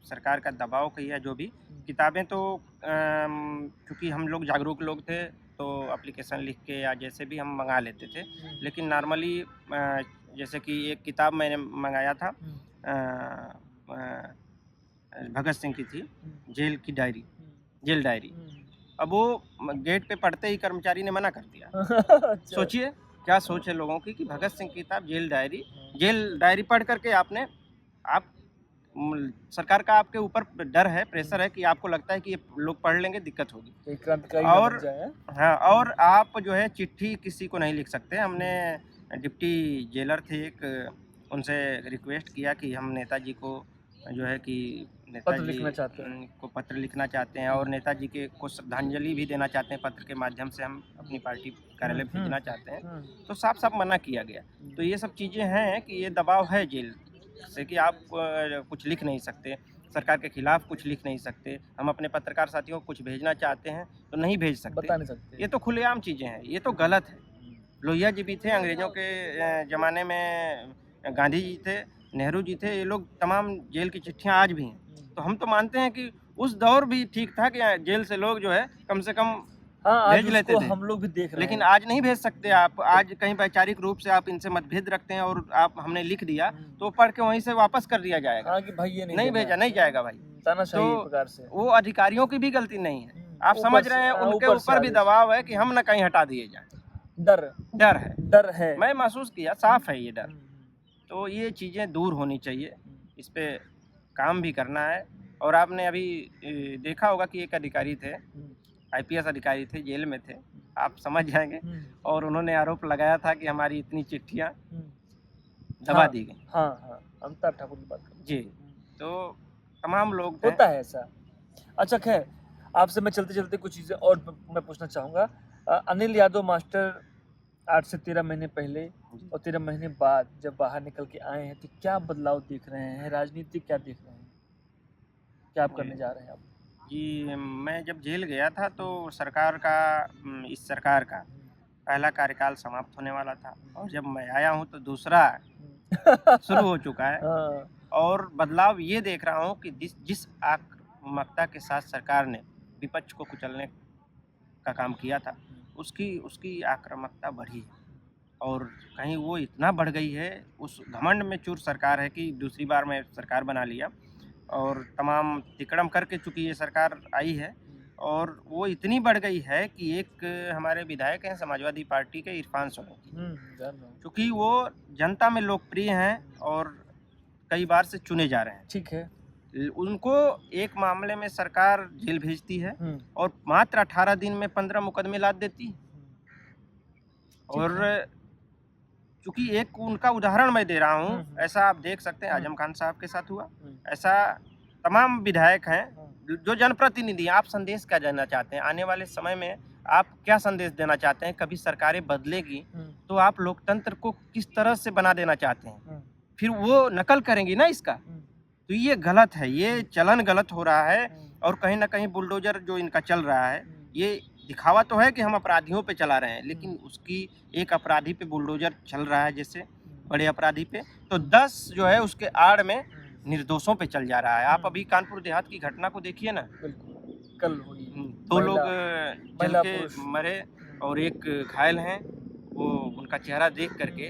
सरकार का दबाव कहिए जो भी, किताबें तो क्योंकि हम लोग जागरूक लोग थे तो एप्लीकेशन लिख के या जैसे भी हम मंगा लेते थे। लेकिन नॉर्मली जैसे कि एक किताब मैंने मंगाया था भगत सिंह की थी, जेल की डायरी, जेल डायरी। अब वो गेट पे पढ़ते ही कर्मचारी ने मना कर दिया। अच्छा। सोचिए क्या सोच है लोगों की कि भगत सिंह की किताब जेल डायरी पढ़ करके आप सरकार का आपके ऊपर डर है, प्रेशर है कि आपको लगता है कि ये लोग पढ़ लेंगे, दिक्कत होगी। एक क्रांतिकारी और बन जाए। हाँ, और आप जो है चिट्ठी किसी को नहीं लिख सकते। हमने डिप्टी जेलर थे एक, उनसे रिक्वेस्ट किया कि हम नेताजी को जो है कि नेताजी लिखना चाहते हैं। को पत्र लिखना चाहते हैं और नेताजी के को श्रद्धांजलि भी देना चाहते हैं, पत्र के माध्यम से हम अपनी पार्टी कार्यालय भेजना चाहते हैं। तो साफ साफ मना किया गया। तो ये सब चीज़ें हैं कि ये दबाव है जेल से कि आप कुछ लिख नहीं सकते, सरकार के खिलाफ कुछ लिख नहीं सकते। हम अपने पत्रकार साथियों को कुछ भेजना चाहते हैं तो नहीं भेज सकते, बता नहीं सकते। ये तो खुलेआम चीज़ें हैं, ये तो गलत है। लोहिया जी भी थे, अंग्रेज़ों के ज़माने में गांधी जी थे, नेहरू जी थे, ये लोग तमाम जेल की चिट्ठियाँ आज भी हैं। तो हम तो मानते हैं कि उस दौर भी ठीक था कि जेल से लोग जो है कम से कम हाँ, भेज लेते थे। हम लोग भी देख रहे लेकिन हैं। आज नहीं भेज सकते आप। आज कहीं वैचारिक रूप से आप इनसे मतभेद रखते हैं और आप हमने लिख दिया तो पढ़ के वहीं से वापस कर दिया जाएगा। हाँ कि भाई ये नहीं भेजा नहीं जाएगा भाई। तानाशाही तो प्रकार से। वो अधिकारियों की भी गलती नहीं है, आप ऊपर समझ से- रहे हैं, हाँ, उनके ऊपर से ऊपर भी आदेश। दबाव है कि हम न कहीं हटा दिए जाए। डर डर है, है। मैं महसूस किया, साफ है ये डर। तो ये चीज़ें दूर होनी चाहिए, इस पे काम भी करना है। और आपने अभी देखा होगा कि एक अधिकारी थे, IPS अधिकारी थे, जेल में थे, आप समझ जाएंगे। और उन्होंने आरोप लगाया था कि हमारी इतनी चिट्ठियाँ दबा दी गई। हाँ, अमिताभ ठाकुर की बात कर जी, तो तमाम लोग थे। होता है ऐसा। अच्छा खैर, आपसे मैं चलते चलते कुछ चीज़ें और मैं पूछना चाहूँगा। अनिल यादव मास्टर 8 से 13 महीने पहले और 13 महीने बाद जब बाहर निकल के आए हैं तो क्या बदलाव देख रहे हैं, राजनीति क्या देख रहे हैं, क्या आप करने जा रहे हैं आप? जी, मैं जब जेल गया था तो सरकार का इस सरकार का पहला कार्यकाल समाप्त होने वाला था और जब मैं आया हूँ तो दूसरा शुरू हो चुका है। हाँ, और बदलाव ये देख रहा हूँ कि जिस आक्रामकता के साथ सरकार ने विपक्ष को कुचलने का काम किया था, उसकी आक्रामकता बढ़ी है और कहीं वो इतना बढ़ गई है, उस घमंड में चूर सरकार है कि दूसरी बार मैं सरकार बना लिया और तमाम तिकड़म करके चूँकि ये सरकार आई है और वो इतनी बढ़ गई है कि एक हमारे विधायक हैं समाजवादी पार्टी के इरफान सोलंकी, क्योंकि वो जनता में लोकप्रिय हैं और कई बार से चुने जा रहे हैं। ठीक है। उनको एक मामले में सरकार जेल भेजती है और मात्र 18 दिन में 15 मुकदमे लाद देती है। और चूंकि एक उनका उदाहरण मैं दे रहा हूँ, ऐसा आप देख सकते हैं आजम खान साहब के साथ हुआ, ऐसा तमाम विधायक हैं जो जनप्रतिनिधि। आप संदेश क्या देना चाहते हैं आने वाले समय में, आप क्या संदेश देना चाहते हैं? कभी सरकारें बदलेगी तो आप लोकतंत्र को किस तरह से बना देना चाहते हैं? फिर वो नकल करेंगी ना इसका, तो ये गलत है, ये चलन गलत हो रहा है। और कहीं ना कहीं बुलडोजर जो इनका चल रहा है, ये दिखावा तो है कि हम अपराधियों पे चला रहे हैं, लेकिन उसकी एक अपराधी पे बुलडोजर चल रहा है, जैसे बड़े अपराधी पे, तो 10 जो है उसके आड़ में निर्दोषों पे चल जा रहा है। आप अभी कानपुर देहात की घटना को देखिए ना, कल हुई 2 लोग जल के मरे और एक घायल हैं। वो उनका चेहरा देख करके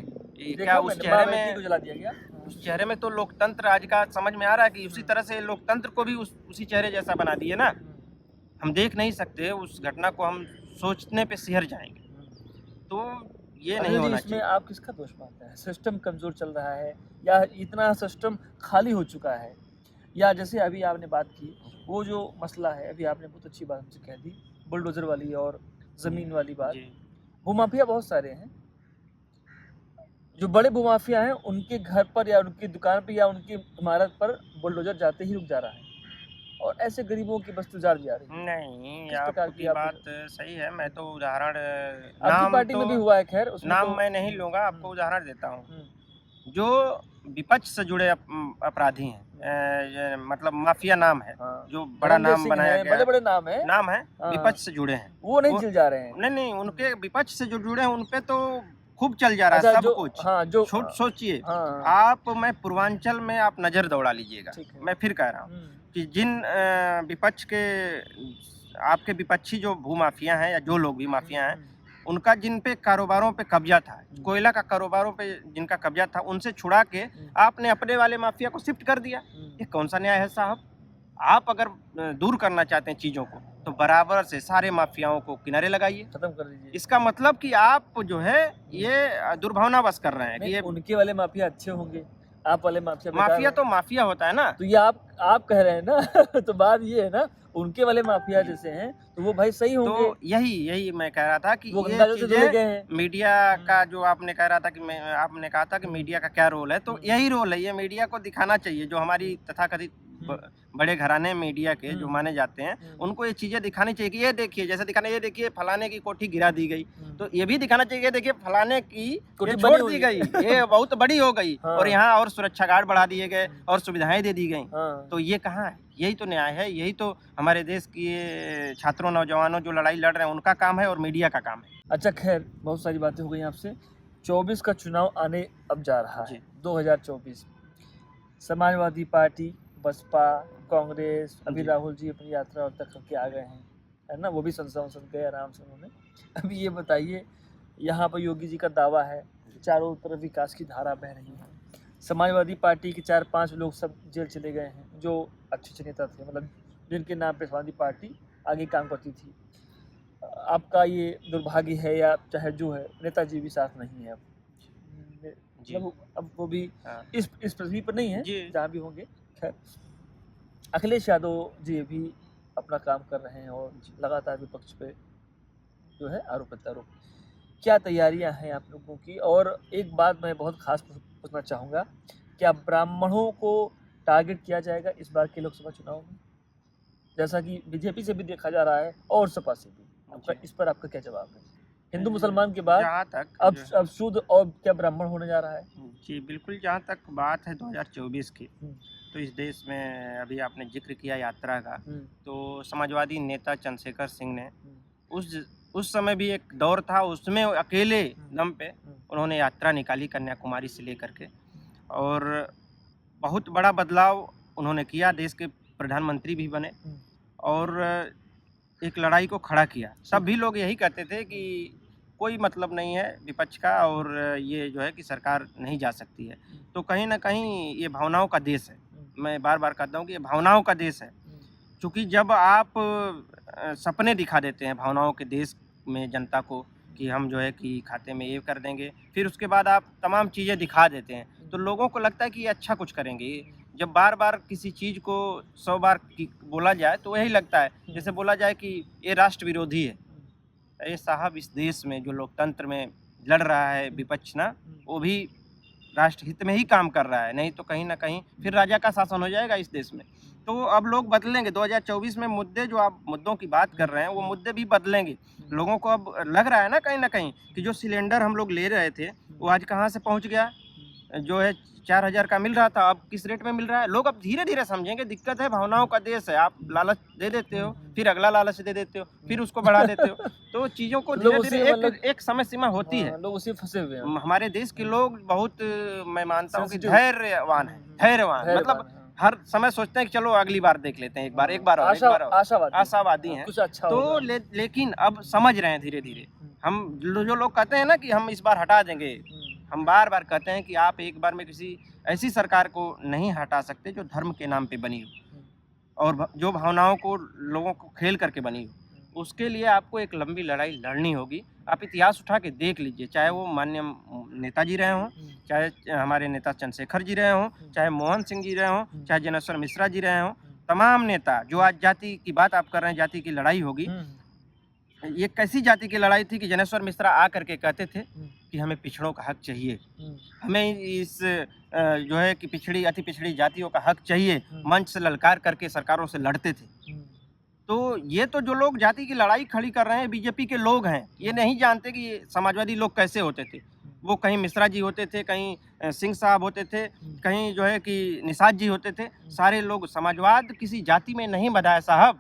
क्या उस चेहरे में जला दिया गया। उस चेहरे में तो लोकतंत्र आज का समझ में आ रहा है कि उसी तरह से लोकतंत्र को भी उसी चेहरे जैसा बना दिए ना। हम देख नहीं सकते उस घटना को, हम सोचने पे सिहर जाएंगे। तो ये नहीं होना चाहिए। इसमें आप किसका दोष मानते हैं? सिस्टम कमजोर चल रहा है या इतना सिस्टम खाली हो चुका है, या जैसे अभी आपने बात की वो जो मसला है, अभी आपने बहुत अच्छी बात हमसे कह दी, बुलडोजर वाली और ज़मीन वाली बात। भूमाफिया बहुत सारे हैं, जो बड़े भूमाफिया हैं उनके घर पर या उनकी दुकान पर या उनकी इमारत पर बुलडोजर जाते ही रुक जा रहा है और ऐसे गरीबों की बस्तु जार जा रही है। नहीं, आपकी बात सही है। मैं तो उदाहरण आपकी पार्टी में भी हुआ है, खैर नाम मैं नहीं लूँगा, आपको उदाहरण देता हूँ। जो विपक्ष से जुड़े अपराधी हैं, मतलब माफिया नाम है, जो बड़ा नाम बनाया गया, बड़े-बड़े नाम है, विपक्ष से जुड़े हैं, वो नहीं चल जा रहे हैं। नहीं, उनके विपक्ष से जो जुड़े हैं उन पे तो खूब चल जा रहा है सब कुछ। जो सोचिए आप, मैं पूर्वांचल में आप नजर दौड़ा लीजिएगा, मैं फिर कह रहा हूँ कि जिन विपक्ष के आपके विपक्षी जो भूमाफिया हैं या जो लोग भी माफिया हैं, उनका जिन पे कारोबारों पे कब्जा था, कोयला का कारोबारों पे जिनका कब्जा था, उनसे छुड़ा के आपने अपने वाले माफिया को शिफ्ट कर दिया। ये कौन सा न्याय है साहब? आप अगर दूर करना चाहते हैं चीज़ों को तो बराबर से सारे माफियाओं को किनारे लगाइए, खत्म कर दीजिए। इसका मतलब कि आप जो है ये दुर्भावना बस कर रहे हैं कि ये उनके वाले माफिया अच्छे होंगे, आप वाले माफिया बेकार माफिया हैं। तो माफिया होता है ना। तो ये आप कह रहे हैं ना तो बात ये है ना, उनके वाले माफिया जैसे हैं तो वो भाई सही होंगे। तो यही मैं कह रहा था कि वो ये गंगा जल से धुले चीजें गए हैं। मीडिया का, जो आपने कह रहा था कि आपने कहा था कि मीडिया का क्या रोल है, तो यही रोल है, ये मीडिया को दिखाना चाहिए। जो हमारी तथाकथित बड़े घराने मीडिया के जो माने जाते हैं, उनको ये चीजें दिखानी चाहिए कि ये देखिए, जैसे दिखाना, ये देखिए फलाने की कोठी गिरा दी गई, तो ये भी दिखाना चाहिए, ये देखिए फलाने की कोठी ये बनी छोड़ हुई दी है। गई, ये बहुत बड़ी हो गई, हाँ। और यहाँ और सुरक्षा गार्ड बढ़ा दिए गए और सुविधाएं दे दी गई। हाँ। तो ये कहाँ है? यही तो न्याय है, यही तो हमारे देश की ये छात्रों, नौजवानों जो लड़ाई लड़ रहे हैं उनका काम है और मीडिया का काम है। अच्छा खैर, बहुत सारी बातें हो गई आपसे। 24 का चुनाव आने अब जा रहा है, 2024। समाजवादी पार्टी, बसपा, कांग्रेस, अभी जी। राहुल जी अपनी यात्रा और तक करके आ गए हैं, है ना, वो भी संसद गए आराम से उन्होंने। अभी ये बताइए, यहाँ पर योगी जी का दावा है चारों तरफ विकास की धारा बह रही है। समाजवादी पार्टी के 4-5 लोग सब जेल चले गए हैं जो अच्छे नेता थे, मतलब जिनके नाम पे समाजवादी पार्टी आगे काम करती थी। आपका ये दुर्भाग्य है या चाहे जो है, नेताजी भी साथ नहीं है अब। मतलब अब वो भी इस पृथ्वी पर नहीं है, जहाँ भी होंगे। खैर, अखिलेश यादव जी भी अपना काम कर रहे हैं और लगातार विपक्ष पे जो है आरोप प्रत्यारोप। क्या तैयारियां हैं आप लोगों की? और एक बात मैं बहुत खास पूछना चाहूँगा, क्या ब्राह्मणों को टारगेट किया जाएगा इस बार के लोकसभा चुनाव में, जैसा कि बीजेपी से भी देखा जा रहा है और सपा से भी? आपका इस पर आपका क्या जवाब है? हिंदू मुसलमान के बाद जहाँ तक अब शुद्ध और क्या ब्राह्मण होने जा रहा है? जी बिल्कुल, जहाँ तक बात है 2024 की, तो इस देश में अभी आपने जिक्र किया यात्रा का, तो समाजवादी नेता चंद्रशेखर सिंह ने उस समय भी एक दौर था, उसमें अकेले दम पे उन्होंने यात्रा निकाली कन्याकुमारी से लेकर के, और बहुत बड़ा बदलाव उन्होंने किया, देश के प्रधानमंत्री भी बने और एक लड़ाई को खड़ा किया। सभी लोग यही कहते थे कि कोई मतलब नहीं है विपक्ष का, और ये जो है कि सरकार नहीं जा सकती है। तो कहीं ना कहीं ये भावनाओं का देश है, मैं बार बार कहता हूँ कि ये भावनाओं का देश है। क्योंकि जब आप सपने दिखा देते हैं भावनाओं के देश में जनता को कि हम जो है कि खाते में ये कर देंगे, फिर उसके बाद आप तमाम चीज़ें दिखा देते हैं, तो लोगों को लगता है कि ये अच्छा कुछ करेंगे। जब बार बार किसी चीज़ को 100 बार बोला जाए तो यही लगता है, जैसे बोला जाए कि ये राष्ट्र विरोधी है। ये साहब, इस देश में जो लोकतंत्र में लड़ रहा है विपक्ष ना, वो भी राष्ट्र हित में ही काम कर रहा है, नहीं तो कहीं ना कहीं फिर राजा का शासन हो जाएगा इस देश में। तो अब लोग बदलेंगे 2024 में। मुद्दे जो आप मुद्दों की बात कर रहे हैं, वो मुद्दे भी बदलेंगे। लोगों को अब लग रहा है ना कहीं कि जो सिलेंडर हम लोग ले रहे थे वो आज कहाँ से पहुँच गया, जो है 4000 का मिल रहा था, अब किस रेट में मिल रहा है। लोग अब धीरे धीरे समझेंगे। दिक्कत है, भावनाओं का देश है। आप लालच दे देते हो, फिर अगला लालच दे देते हो, फिर उसको बढ़ा देते हो, तो चीज़ों को धीरे धीरे एक समय सीमा होती है। लोग उसी फंसे हुए हैं। हमारे देश के लोग बहुत, मैं मानता हूँ कि धैर्यवान है, धैर्यवान मतलब हर समय सोचते हैं कि चलो अगली बार देख लेते हैं, एक बार आशावादी हैं। कुछ अच्छा तो लेकिन अब समझ रहे हैं धीरे धीरे। हम जो लोग कहते हैं ना कि हम इस बार हटा देंगे, हम बार बार कहते हैं कि आप एक बार में किसी ऐसी सरकार को नहीं हटा सकते जो धर्म के नाम पे बनी हो और जो भावनाओं को लोगों को खेल करके बनी हो। उसके लिए आपको एक लंबी लड़ाई लड़नी होगी। आप इतिहास उठा के देख लीजिए, चाहे वो माननीय नेताजी रहे हों, चाहे हमारे नेता चंद्रशेखर जी रहे हों, चाहे मोहन सिंह जी रहे हों, चाहे जनेश्वर मिश्रा जी रहे हों, तमाम नेता जो आज जाति की बात आप कर रहे हैं, जाति की लड़ाई होगी। ये कैसी जाति की लड़ाई थी कि जनेश्वर मिश्रा आ करके कहते थे कि हमें पिछड़ों का हक चाहिए, हमें इस जो है कि पिछड़ी अति पिछड़ी जातियों का हक चाहिए। मंच से ललकार करके सरकारों से लड़ते थे। तो ये तो जो लोग जाति की लड़ाई खड़ी कर रहे हैं बीजेपी के लोग हैं, ये नहीं जानते कि समाजवादी लोग कैसे होते थे। वो कहीं मिश्रा जी होते थे, कहीं सिंह साहब होते थे, कहीं जो है कि निषाद जी होते थे। सारे लोग, समाजवाद किसी जाति में नहीं बधा है साहब।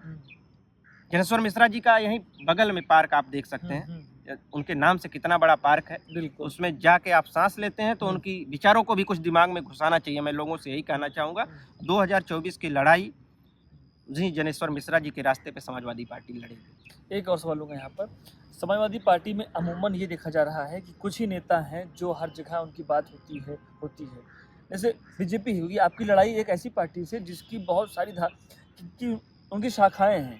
जनेश्वर मिश्रा जी का यहीं बगल में पार्क आप देख सकते हैं, उनके नाम से कितना बड़ा पार्क है। उसमें जाके आप सांस लेते हैं तो उनकी विचारों को भी कुछ दिमाग में घुसाना चाहिए। मैं लोगों से यही कहना चाहूँगा, 2024 की लड़ाई जी जनेश्वर मिश्रा जी के रास्ते पे समाजवादी पार्टी लड़ेगी। एक और सवाल लूँगा यहाँ पर, समाजवादी पार्टी में अमूमन ये देखा जा रहा है कि कुछ ही नेता हैं जो हर जगह उनकी बात होती है। जैसे बीजेपी होगी, आपकी लड़ाई एक ऐसी पार्टी से जिसकी बहुत सारी उनकी शाखाएं हैं,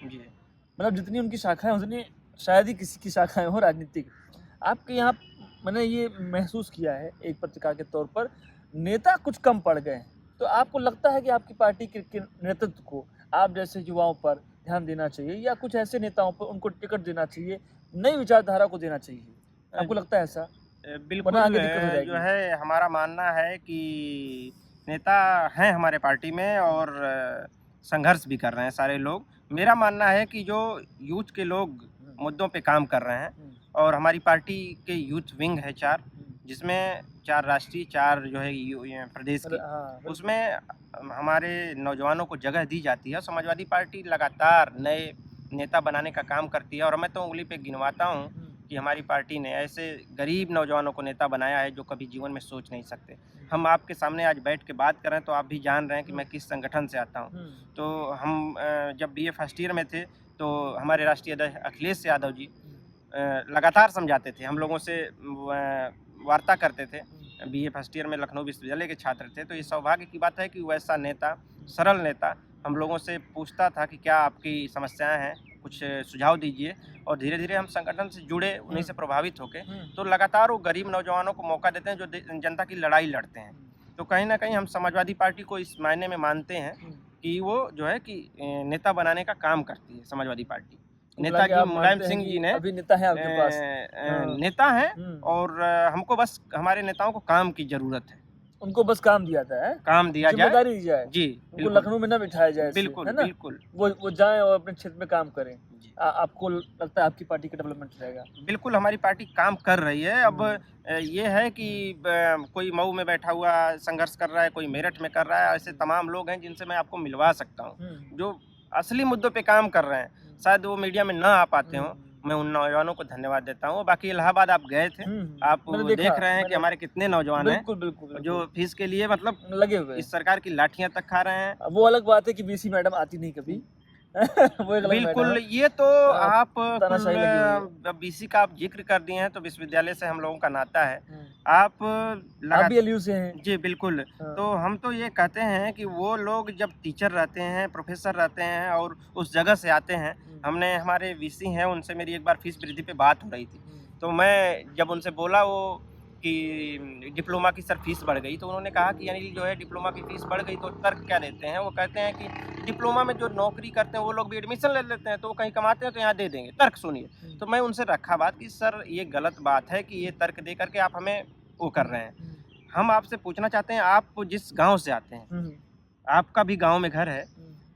मतलब जितनी उनकी शाखाएं उतनी शायद ही किसी की शाखाएं हो राजनीतिक। आपके यहाँ मैंने ये महसूस किया है एक पत्रकार के तौर पर, नेता कुछ कम पड़ गए हैं। तो आपको लगता है कि आपकी पार्टी के नेतृत्व को आप जैसे युवाओं पर ध्यान देना चाहिए या कुछ ऐसे नेताओं पर उनको टिकट देना चाहिए, नई विचारधारा को देना चाहिए? आपको लगता है ऐसा? बिल्कुल वरना आगे दिक्कत हो जाएगी। जो है हमारा मानना है कि नेता हैं हमारे पार्टी में और संघर्ष भी कर रहे हैं सारे लोग। मेरा मानना है कि जो यूथ के लोग मुद्दों पे काम कर रहे हैं और हमारी पार्टी के यूथ विंग है 4, जिसमें 4 राष्ट्रीय, 4 जो है ये प्रदेश की, उसमें हमारे नौजवानों को जगह दी जाती है। समाजवादी पार्टी लगातार नए नेता बनाने का काम करती है और मैं तो उंगली पे गिनवाता हूँ कि हमारी पार्टी ने ऐसे गरीब नौजवानों को नेता बनाया है जो कभी जीवन में सोच नहीं सकते। हम आपके सामने आज बैठ के बात कर रहे हैं तो आप भी जान रहे हैं कि मैं किस संगठन से आता हूँ। तो हम जब BA फर्स्ट ईयर में थे तो हमारे राष्ट्रीय अध्यक्ष अखिलेश यादव जी लगातार समझाते थे, हम लोगों से वार्ता करते थे। BA फर्स्ट ईयर में लखनऊ विश्वविद्यालय के छात्र थे, तो ये सौभाग्य की बात है कि वैसा नेता, सरल नेता हम लोगों से पूछता था कि क्या आपकी समस्याएं हैं, कुछ सुझाव दीजिए। और धीरे धीरे हम संगठन से जुड़े, उन्हीं से प्रभावित होके तो लगातार वो गरीब नौजवानों को मौका देते हैं जो जनता की लड़ाई लड़ते हैं। तो कहीं ना कहीं हम समाजवादी पार्टी को इस मायने में मानते हैं कि वो जो है कि नेता बनाने का काम करती है समाजवादी पार्टी। नेताजी मुलायम सिंह जी ने अभी नेता है आपके पास, नेता हैं और हमको बस हमारे नेताओं को काम की जरूरत है। उनको बस काम दिया था, है? काम दिया जाए, जिम्मेदारी दी जाए जी, उनको लखनऊ में न बिठाया जाए, बिल्कुल, है ना? बिल्कुल वो जाएं और अपने क्षेत्र में काम करें। आपको लगता है आपकी पार्टी का डेवलपमेंट रहेगा? बिल्कुल, हमारी पार्टी काम कर रही है। अब ये है कि कोई मऊ में बैठा हुआ संघर्ष कर रहा है, कोई मेरठ में कर रहा है, ऐसे तमाम लोग हैं जिनसे मैं आपको मिलवा सकता हूँ जो असली मुद्दों पे काम कर रहे हैं। शायद वो मीडिया में ना आ पाते हों, मैं उन नौजवानों को धन्यवाद देता हूँ। बाकी इलाहाबाद आप गए थे, आप देख रहे हैं कि हमारे कितने नौजवान हैं जो फीस के लिए मतलब लगे हुए, इस सरकार की लाठियां तक खा रहे हैं। वो अलग बात है कि BC मैडम आती नहीं कभी। वो बिल्कुल, ये तो आप BC का आप जिक्र कर दिए हैं तो विश्वविद्यालय से हम लोगों का नाता है। आप भी LU से हैं? जी बिल्कुल। तो हम तो ये कहते हैं कि वो लोग जब टीचर रहते हैं, प्रोफेसर रहते हैं और उस जगह से आते हैं, हमने हमारे VC हैं उनसे मेरी एक बार फीस वृद्धि पे बात हो रही थी, तो मैं जब उनसे बोला वो कि डिप्लोमा की सर फीस बढ़ गई, तो उन्होंने कहा कि यानी जो है डिप्लोमा की फीस बढ़ गई, तो तर्क क्या देते हैं? वो कहते हैं कि डिप्लोमा में जो नौकरी करते हैं वो लोग भी एडमिशन ले लेते हैं, तो वो कहीं कमाते हैं तो यहाँ दे देंगे। तर्क सुनिए। तो मैं उनसे रखा बात कि सर ये गलत बात है कि ये तर्क दे करके आप हमें वो कर रहे हैं। हम आपसे पूछना चाहते हैं, आप जिस गाँव से आते हैं, आपका भी गाँव में घर है,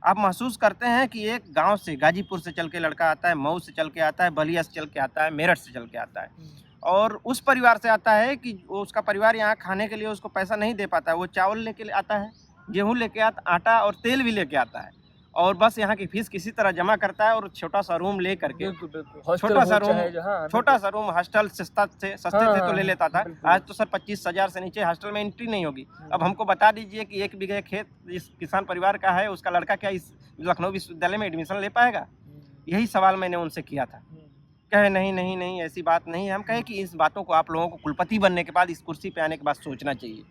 आप महसूस करते हैं कि एक गांव से, गाजीपुर से चल के लड़का आता है, मऊ से चल के आता है, बलिया से चल के आता है, मेरठ से चल के आता है और उस परिवार से आता है कि उसका परिवार यहाँ खाने के लिए उसको पैसा नहीं दे पाता है। वो चावल लेके आता है, गेहूँ लेके आता, आटा और तेल भी लेके आता है और बस यहाँ की फीस किसी तरह जमा करता है और छोटा सा रूम ले करके, छोटा सा रूम हॉस्टल सस्ते थे तो ले लेता था। आज तो सर 25,000 से नीचे हॉस्टल में एंट्री नहीं होगी। अब हमको बता दीजिए कि 1 बीघे खेत जिस किसान परिवार का है उसका लड़का क्या इस लखनऊ विश्वविद्यालय में एडमिशन ले पाएगा? यही सवाल मैंने उनसे किया था। कहे नहीं ऐसी बात नहीं है। हम कहे कि इस बातों को आप लोगों को कुलपति बनने के बाद, इस कुर्सी पे आने के बाद सोचना चाहिए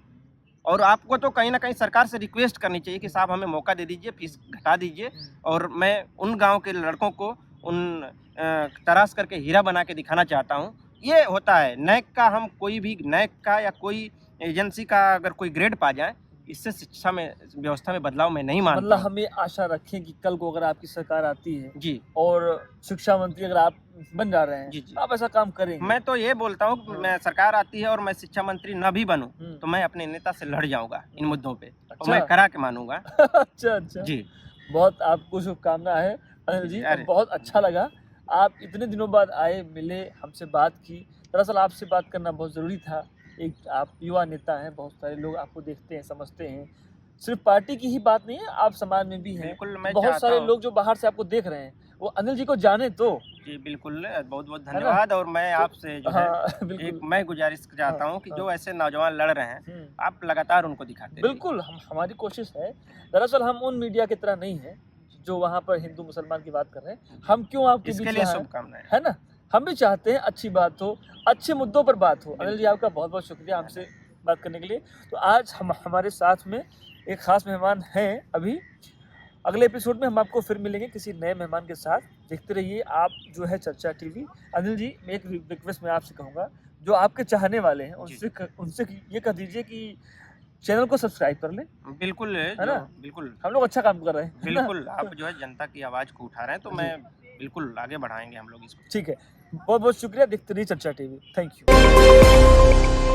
और आपको तो कहीं ना कहीं सरकार से रिक्वेस्ट करनी चाहिए कि साहब हमें मौका दे दीजिए, फीस घटा दीजिए और मैं उन गांव के लड़कों को उन तराश करके हीरा बना के दिखाना चाहता हूं। ये होता है नैक का, हम कोई भी नैक का या कोई एजेंसी का अगर कोई ग्रेड पा जाए, इससे शिक्षा में, व्यवस्था में बदलाव मैं नहीं मानता। मतलब हमें आशा रखें कि कल को अगर आपकी सरकार आती है जी और शिक्षा मंत्री अगर आप बन जा रहे हैं, जी, आप ऐसा काम करेंगे? मैं तो ये बोलता हूँ कि मैं सरकार आती है और मैं शिक्षा मंत्री न भी बनूं तो मैं अपने नेता से लड़ जाऊंगा इन मुद्दों पे। अच्छा। और मैं करा के मानूंगा। अच्छा जी, बहुत आपको शुभकामना है अनिल जी। बहुत अच्छा लगा, आप इतने दिनों बाद आए, मिले, हमसे बात की। दरअसल आपसे बात करना बहुत ज़रूरी था। एक आप युवा नेता हैं, बहुत सारे लोग आपको देखते हैं, समझते हैं। सिर्फ पार्टी की ही बात नहीं है, आप समाज में भी हैं। बहुत सारे लोग जो बाहर से आपको देख रहे हैं वो अनिल जी को जाने तो। जी बिल्कुल, बहुत बहुत धन्यवाद। और मैं आपसे जो है एक मैं गुजारिश चाहता हूँ कि जो ऐसे नौजवान लड़ रहे हैं आप लगातार उनको दिखाते। बिल्कुल, हमारी कोशिश है। दरअसल हम उन मीडिया की तरह नहीं है जो वहाँ पर हिंदू मुसलमान की बात कर रहे हैं। हम क्यों आपके इसके लिए शुभकामनाएं, है ना? हम भी चाहते हैं अच्छी बात हो, अच्छे मुद्दों पर बात हो। अनिल जी आपका बहुत बहुत शुक्रिया हमसे बात करने के लिए। तो आज हमारे साथ में एक ख़ास मेहमान हैं। अभी अगले एपिसोड में हम आपको फिर मिलेंगे किसी नए मेहमान के साथ। देखते रहिए आप जो है चर्चा टीवी। अनिल जी, मैं एक रिक्वेस्ट मैं आपसे कहूँगा, जो आपके चाहने वाले हैं उनसे ये कह दीजिए कि चैनल को सब्सक्राइब कर ले। बिल्कुल है ना? बिल्कुल हम लोग अच्छा काम कर रहे हैं, है ना? बिल्कुल आप जो है जनता की आवाज़ को उठा रहे हैं, तो मैं बिल्कुल आगे बढ़ाएंगे हम लोग इसको। ठीक है, बहुत बहुत शुक्रिया। देखते रहिए चर्चा टीवी। Thank you.